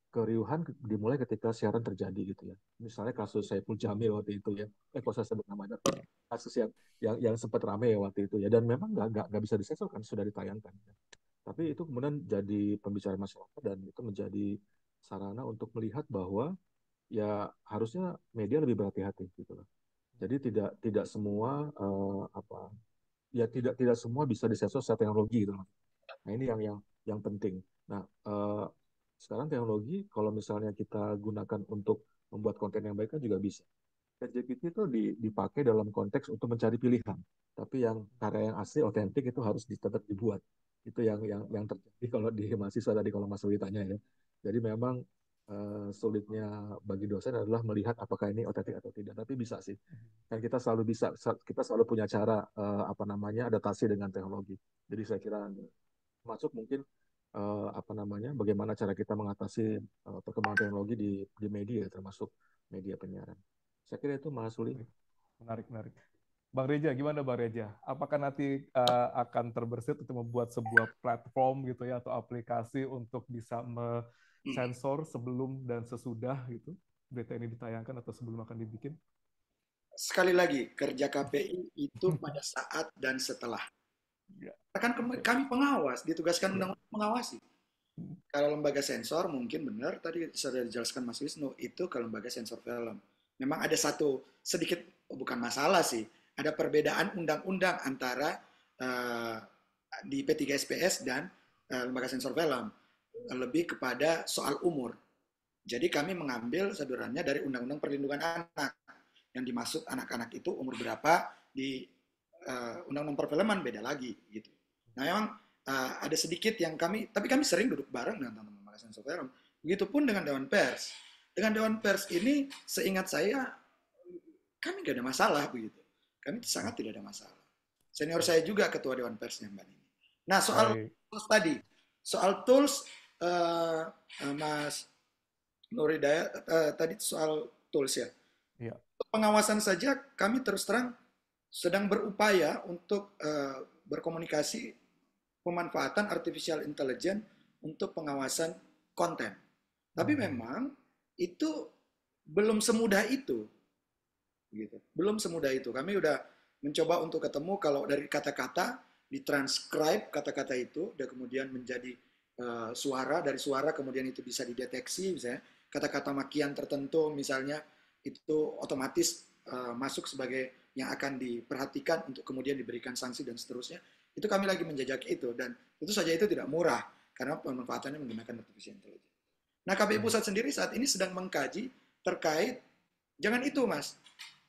Keriuhan dimulai ketika siaran terjadi gitu ya. Misalnya kasus Saiful Jamil waktu itu ya, kok saya sebut namanya, kasus yang sempat ramai ya waktu itu ya, dan memang nggak bisa disensor kan, sudah ditayangkan. Tapi itu kemudian jadi pembicaraan masyarakat dan itu menjadi sarana untuk melihat bahwa ya harusnya media lebih berhati-hati gitu loh. Jadi tidak semua tidak semua bisa disensor secara teknologi gitu. Nah ini yang penting. Nah sekarang teknologi kalau misalnya kita gunakan untuk membuat konten yang baik kan juga bisa. ChatGPT itu dipakai dalam konteks untuk mencari pilihan, tapi yang karya yang asli otentik itu harus tetap dibuat. Itu yang terjadi kalau di mahasiswa tadi kalau Mas Wi tanya ya. Jadi memang sulitnya bagi dosen adalah melihat apakah ini otentik atau tidak, tapi bisa sih. Dan kita selalu punya cara adaptasi dengan teknologi. Jadi saya kira masuk mungkin bagaimana cara kita mengatasi perkembangan teknologi di media, termasuk media penyiaran. Saya kira itu Mas Suli. Menarik. Bang Reza, gimana Bang Reza? Apakah nanti akan terbersit untuk membuat sebuah platform gitu ya atau aplikasi untuk bisa sensor sebelum dan sesudah gitu berita ini ditayangkan atau sebelum akan dibikin? Sekali lagi, kerja KPI itu pada saat dan setelah. Kan kami pengawas, ditugaskan undang-undang mengawasi. Kalau lembaga sensor mungkin benar tadi sudah dijelaskan Mas Wisnu, itu ke lembaga sensor film. Memang ada satu sedikit bukan masalah sih, ada perbedaan undang-undang antara di P3SPS dan lembaga sensor film. Lebih kepada soal umur. Jadi kami mengambil sadurannya dari Undang-Undang Perlindungan Anak. Yang dimaksud anak-anak itu umur berapa, di Undang-Undang Perfilman beda lagi gitu. Nah memang ada sedikit yang tapi kami sering duduk bareng dengan teman-teman lembaga sensor film, Begitupun dengan Dewan Pers. Dengan Dewan Pers ini, seingat saya, kami nggak ada masalah begitu. Kami sangat tidak ada masalah. Senior saya juga ketua Dewan Persnya Mbak Nini. Nah, soal tools tadi, soal tools Mas Nur Hidayat tadi soal tools ya. Iya. Pengawasan saja kami terus terang sedang berupaya untuk berkomunikasi pemanfaatan artificial intelligence untuk pengawasan konten. Tapi memang itu belum semudah itu. Gitu. Belum semudah itu. Kami udah mencoba untuk ketemu kalau dari kata-kata ditranscribe kata-kata itu dan kemudian menjadi suara, dari suara kemudian itu bisa dideteksi misalnya kata-kata makian tertentu misalnya itu otomatis masuk sebagai yang akan diperhatikan untuk kemudian diberikan sanksi dan seterusnya. Itu kami lagi menjajaki itu dan tentu saja itu tidak murah karena pemanfaatannya menggunakan artificial intelligence. Nah, KPI Pusat sendiri saat ini sedang mengkaji terkait jangan itu Mas,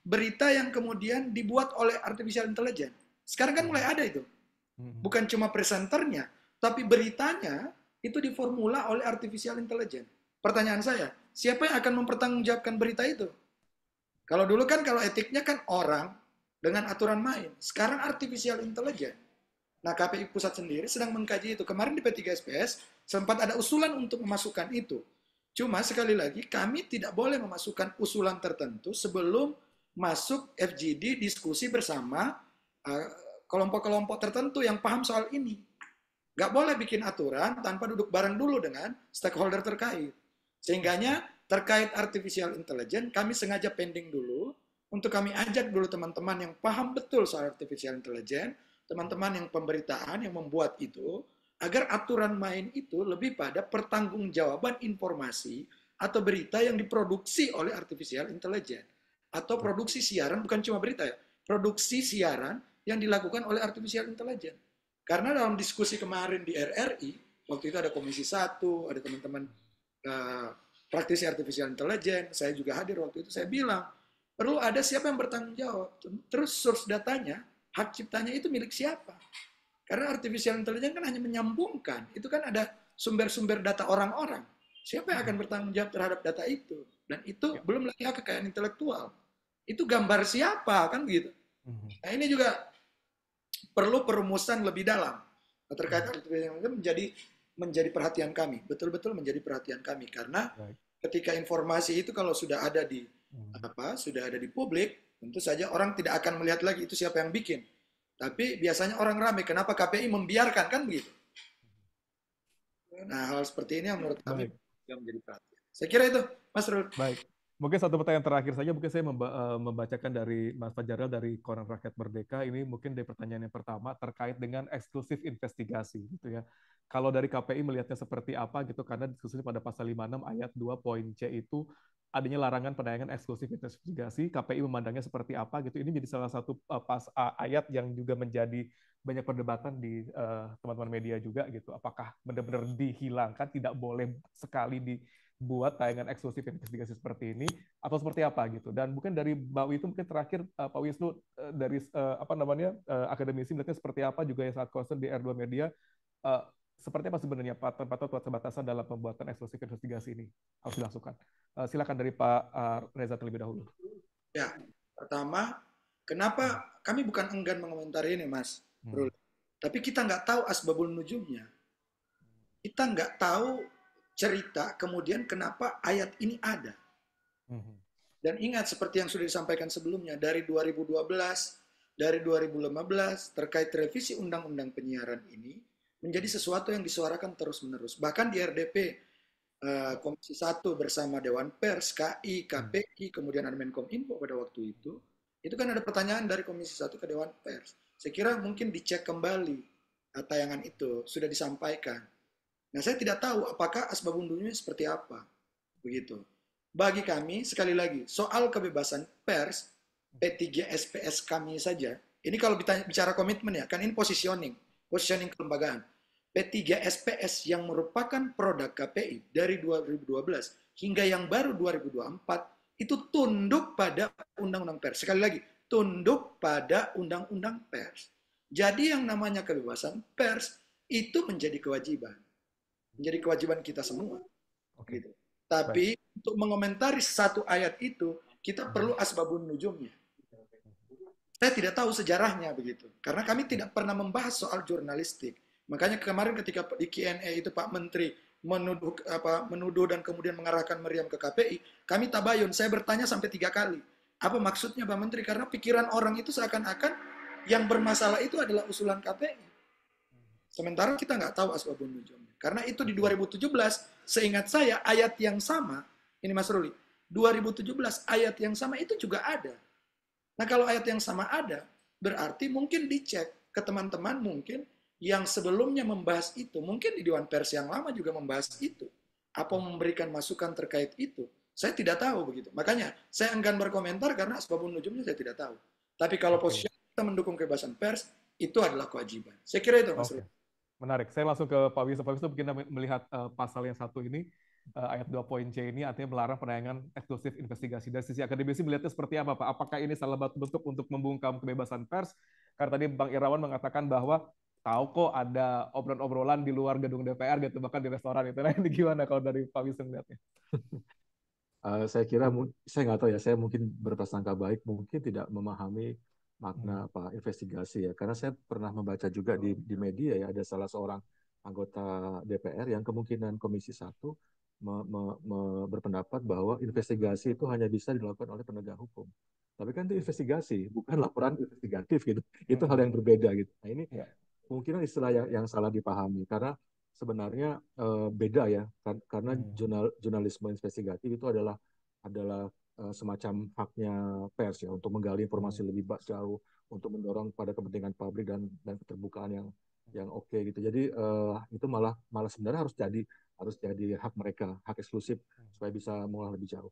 berita yang kemudian dibuat oleh artificial intelligence. Sekarang kan mulai ada itu. Bukan cuma presenternya, tapi beritanya itu diformula oleh artificial intelligence. Pertanyaan saya, siapa yang akan mempertanggungjawabkan berita itu? Kalau dulu kan kalau etiknya kan orang dengan aturan main. Sekarang artificial intelligence. Nah, KPI Pusat sendiri sedang mengkaji itu. Kemarin di P3SPS sempat ada usulan untuk memasukkan itu. Cuma sekali lagi kami tidak boleh memasukkan usulan tertentu sebelum masuk FGD diskusi bersama kelompok-kelompok tertentu yang paham soal ini. Nggak boleh bikin aturan tanpa duduk bareng dulu dengan stakeholder terkait. Sehingganya terkait artificial intelligence, kami sengaja pending dulu untuk kami ajak dulu teman-teman yang paham betul soal artificial intelligence, teman-teman yang pemberitaan yang membuat itu, agar aturan main itu lebih pada pertanggungjawaban informasi atau berita yang diproduksi oleh artificial intelligence. Atau produksi siaran, bukan cuma berita ya, produksi siaran yang dilakukan oleh artificial intelligence. Karena dalam diskusi kemarin di RRI, waktu itu ada Komisi 1, ada teman-teman praktisi artificial intelligence, saya juga hadir waktu itu, saya bilang, perlu ada siapa yang bertanggung jawab. Terus source datanya, hak ciptanya itu milik siapa? Karena artificial intelligence kan hanya menyambungkan, itu kan ada sumber-sumber data orang-orang. Siapa yang akan bertanggung jawab terhadap data itu? Dan itu belum lagi hak kekayaan intelektual. Itu gambar siapa, kan begitu. Nah, ini juga perlu perumusan lebih dalam terkait artificial intelligence menjadi perhatian kami, betul-betul menjadi perhatian kami karena ketika informasi itu kalau sudah ada di sudah ada di publik, tentu saja orang tidak akan melihat lagi itu siapa yang bikin. Tapi biasanya orang ramai, kenapa KPI membiarkan, kan begitu. Nah, hal seperti ini yang menurut kami yang menjadi perhatian. Saya kira itu, Mas Rul. Baik. Mungkin satu pertanyaan terakhir saja, mungkin saya membacakan dari Mas Fajarel dari Koran Rakyat Merdeka. Ini mungkin dari pertanyaan yang pertama terkait dengan eksklusif investigasi, gitu ya. Kalau dari KPI melihatnya seperti apa, gitu, karena diskusinya pada pasal 56 ayat 2 poin C itu adanya larangan penayangan eksklusif investigasi. KPI memandangnya seperti apa, gitu. Ini jadi salah satu ayat yang juga menjadi banyak perdebatan di teman-teman media juga, gitu. Apakah benar-benar dihilangkan, tidak boleh sekali buat tayangan eksklusif investigasi seperti ini atau seperti apa gitu. Dan mungkin dari Mbak Wi itu mungkin terakhir Pak Wisnu dari akademisi melihatnya seperti apa juga yang sangat concern di R2 Media seperti apa sebenarnya batasan dalam pembuatan eksklusif investigasi ini harus dilakukan. Silakan dari Pak Reza terlebih dahulu. Ya, pertama kenapa kami bukan enggan mengomentari ini Mas Bro. Tapi kita nggak tahu asbabul nuzulnya. Kita nggak tahu cerita kemudian kenapa ayat ini ada. Dan ingat seperti yang sudah disampaikan sebelumnya dari 2012, dari 2015 terkait revisi Undang-Undang Penyiaran ini menjadi sesuatu yang disuarakan terus-menerus. Bahkan di RDP Komisi 1 bersama Dewan Pers, KI, KPI, kemudian ada Menkominfo pada waktu itu kan ada pertanyaan dari Komisi 1 ke Dewan Pers. Saya kira mungkin dicek kembali tayangan itu sudah disampaikan. Nah, saya tidak tahu apakah asbabun nuzulnya seperti apa. Begitu. Bagi kami, sekali lagi, soal kebebasan pers, P3SPS kami saja, ini kalau bicara komitmen ya, kan ini positioning kelembagaan. P3SPS yang merupakan produk KPI dari 2012 hingga yang baru 2024, itu tunduk pada Undang-Undang Pers. Sekali lagi, tunduk pada Undang-Undang Pers. Jadi yang namanya kebebasan pers, itu menjadi kewajiban. Menjadi kewajiban kita semua. Oke. Gitu. Tapi untuk mengomentari satu ayat itu, kita perlu asbabun nujumnya. Saya tidak tahu sejarahnya begitu, karena kami tidak pernah membahas soal jurnalistik. Makanya kemarin ketika di Q&A itu Pak Menteri menuduh dan kemudian mengarahkan Meriam ke KPI, kami tabayun. Saya bertanya sampai 3 kali. Apa maksudnya Pak Menteri? Karena pikiran orang itu seakan-akan yang bermasalah itu adalah usulan KPI. Sementara kita nggak tahu asbabun nujumnya. Karena itu di 2017, seingat saya ayat yang sama, ini Mas Ruli, 2017 ayat yang sama itu juga ada. Nah kalau ayat yang sama ada, berarti mungkin dicek ke teman-teman mungkin yang sebelumnya membahas itu, mungkin di Dewan Pers yang lama juga membahas itu, apa memberikan masukan terkait itu. Saya tidak tahu begitu. Makanya saya enggan berkomentar karena asbabun nujumnya saya tidak tahu. Tapi kalau posisi kita mendukung kebebasan pers, itu adalah kewajiban. Saya kira itu Mas Ruli. Menarik. Saya langsung ke Pak Wisnu. Pak Wisnu mungkin melihat pasal yang satu ini, ayat 2.c ini artinya melarang penayangan eksklusif investigasi. Dari sisi akademisi melihatnya seperti apa, Pak? Apakah ini salah satu bentuk untuk membungkam kebebasan pers? Karena tadi Bang Irawan mengatakan bahwa tahu kok ada obrolan-obrolan di luar gedung DPR gitu, bahkan di restoran itu. Nah, ini gimana kalau dari Pak Wisnu melihatnya? Saya kira, saya nggak tahu ya, saya mungkin berprasangka baik, mungkin tidak memahami makna apa investigasi ya, karena saya pernah membaca juga di media ya, ada salah seorang anggota DPR yang kemungkinan Komisi 1 berpendapat bahwa investigasi itu hanya bisa dilakukan oleh penegak hukum. Tapi kan itu investigasi, bukan laporan investigatif gitu. Itu hal yang berbeda gitu. Nah ini kemungkinan istilah yang salah dipahami, karena sebenarnya beda ya, karena jurnalisme investigatif itu adalah semacam haknya pers ya untuk menggali informasi lebih jauh, untuk mendorong pada kepentingan publik dan keterbukaan yang oke gitu. Jadi itu malah sebenarnya harus jadi hak mereka, hak eksklusif supaya bisa mengolah lebih jauh.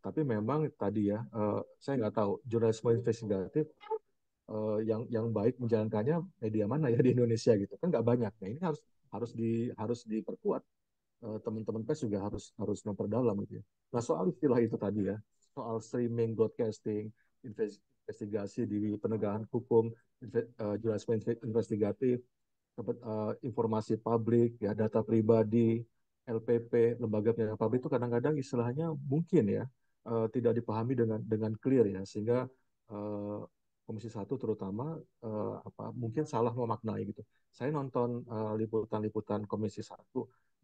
Tapi memang tadi ya, saya nggak tahu jurnalisme investigatif yang baik menjalankannya media mana ya di Indonesia gitu kan, nggak banyak. Nah ini harus diperkuat. Teman-teman pers juga harus memperdalam gitu ya. Nah soal istilah itu tadi ya, soal streaming, broadcasting, investigasi di penegakan hukum, jurnalisme investigatif, informasi publik, ya data pribadi, LPP, lembaga penyiaran publik itu kadang-kadang istilahnya mungkin ya tidak dipahami dengan clear ya, sehingga Komisi 1 terutama mungkin salah memaknai gitu. Saya nonton liputan-liputan Komisi 1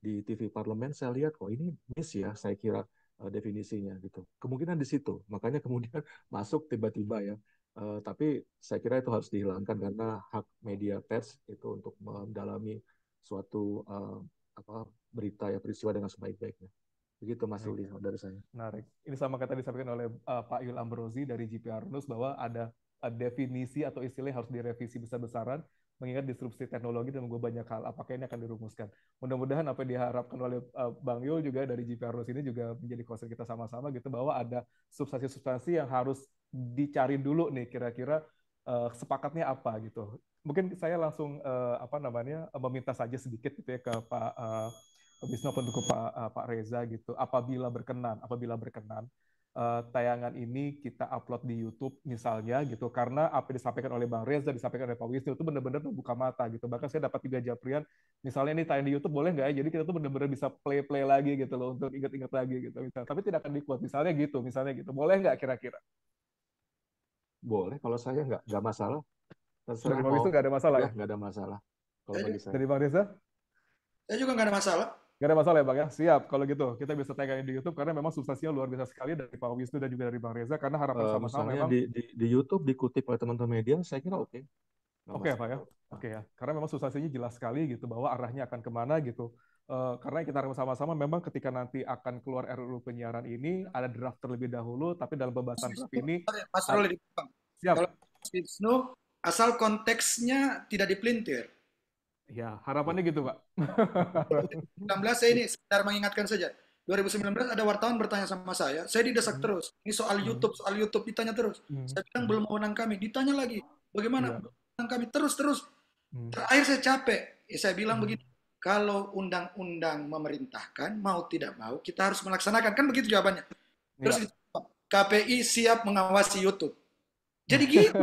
di TV Parlemen, saya lihat kok ini miss ya, saya kira definisinya gitu. Kemungkinan di situ, makanya kemudian masuk tiba-tiba ya. Tapi saya kira itu harus dihilangkan karena hak media pers itu untuk mendalami suatu berita ya, peristiwa dengan sebaik-baiknya. Begitu Mas Ruli dari saya. Menarik. Ini sama kayak tadi disampaikan oleh Pak Yul Ambrozi dari GPR News bahwa ada definisi atau istilah yang harus direvisi besar-besaran mengingat disrupsi teknologi dan menggubah banyak hal. Apakah ini akan dirumuskan? Mudah-mudahan apa yang diharapkan oleh Bang Yul juga dari GPR News ini juga menjadi concern kita sama-sama gitu, bahwa ada substansi-substansi yang harus dicari dulu nih kira-kira sepakatnya apa gitu. Mungkin saya langsung meminta saja sedikit gitu ya ke Pak Wisnu pendukung Pak Reza gitu. Apabila berkenan tayangan ini kita upload di YouTube misalnya gitu, karena apa yang disampaikan oleh Bang Reza, disampaikan oleh Pak Wisnu itu benar-benar membuka mata gitu. Bahkan saya dapat juga japrian, misalnya ini tayang di YouTube boleh nggak ya? Jadi kita tuh benar-benar bisa play lagi gitu loh, untuk ingat-ingat lagi gitu. Misalnya. Tapi tidak akan di-quote misalnya gitu. Boleh nggak kira-kira? Boleh, kalau saya nggak masalah. Dari Pak Wisnu nggak ada masalah ya? Nggak ada masalah. Kalau bagi saya. Dari Bang Reza? Saya juga nggak ada masalah. Nggak ada masalah ya Bang ya? Siap, kalau gitu kita bisa tayangin di YouTube karena memang substansinya luar biasa sekali dari Pak Wisnu dan juga dari Bang Reza, karena harapan sama-sama misalnya memang di YouTube dikutip oleh teman-teman media, saya kira oke. Oke Pak ya, oke ya, karena memang substansinya jelas sekali gitu bahwa arahnya akan kemana gitu. Karena kita harus sama-sama memang ketika nanti akan keluar RUU penyiaran ini ada draft terlebih dahulu, tapi dalam pembahasan draft ini Mas Ruli, siap. Kalau Wisnu asal konteksnya tidak dipelintir. Ya, harapannya gitu, Pak. 2019 saya ini sekedar mengingatkan saja. 2019 ada wartawan bertanya sama saya didesak terus. Ini soal YouTube ditanya terus. Saya bilang belum wewenang kami, ditanya lagi. Bagaimana? Wewenang kami terus. Terakhir saya capek. Saya bilang begini, kalau undang-undang memerintahkan, mau tidak mau, kita harus melaksanakan. Kan begitu jawabannya. Terus KPI siap mengawasi YouTube. Jadi gitu.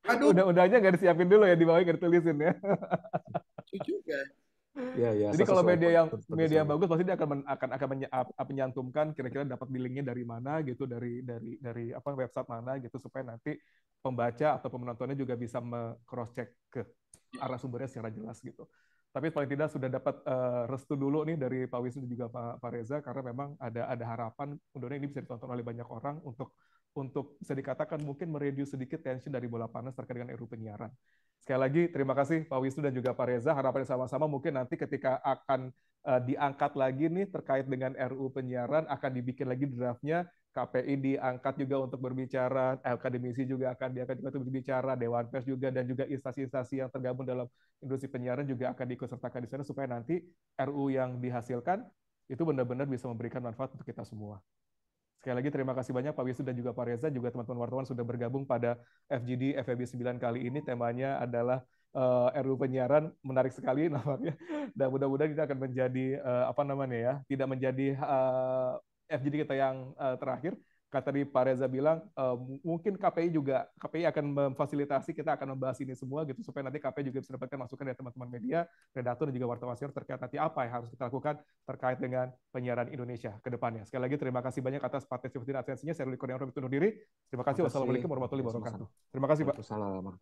Aduh. Undang-undangnya nggak disiapin dulu ya, di bawah nggak ditulisin ya. Itu juga. Ya, Jadi kalau sesuai media yang media penulisan. bagus pasti dia akan menyantumkan kira-kira dapat billingnya dari mana gitu, dari apa website mana gitu, supaya nanti pembaca atau penontonnya juga bisa cross check ke arah sumbernya secara jelas gitu. Tapi paling tidak sudah dapat restu dulu nih dari Pak Wisnu dan juga Pak Reza, karena memang ada harapan mudah-mudahan ini bisa ditonton oleh banyak orang untuk bisa dikatakan mungkin mereduce sedikit tension dari bola panas terkait dengan RUU penyiaran. Sekali lagi terima kasih Pak Wisnu dan juga Pak Reza. Harapannya sama-sama mungkin nanti ketika akan diangkat lagi nih terkait dengan RUU penyiaran, akan dibikin lagi draftnya, KPI diangkat juga untuk berbicara, akademisi juga akan diangkat juga untuk berbicara, Dewan Pers juga, dan juga instansi-instansi yang tergabung dalam industri penyiaran juga akan diikut sertakan di sana, supaya nanti RUU yang dihasilkan itu benar-benar bisa memberikan manfaat untuk kita semua. Sekali lagi terima kasih banyak Pak Wisnu dan juga Pak Reza, juga teman-teman wartawan sudah bergabung pada FGD FEB 9 kali ini. Temanya adalah RUU penyiaran, menarik sekali namanya, dan mudah-mudahan kita akan menjadi apa namanya ya, tidak menjadi FGD kita yang terakhir. Kata tadi Pak Reza bilang mungkin KPI akan memfasilitasi, kita akan membahas ini semua gitu, supaya nanti KPI juga bisa mendapatkan masukan dari teman-teman media, redaktur dan juga wartawan senior terkait nanti apa yang harus kita lakukan terkait dengan penyiaran Indonesia ke depannya. Sekali lagi terima kasih banyak atas partisipasi dan atensinya. Saya Ruli Kurniawan pamit undur diri. Terima kasih. Wassalamualaikum warahmatullahi wabarakatuh. Terima kasih Pak. Waalaikumsalam.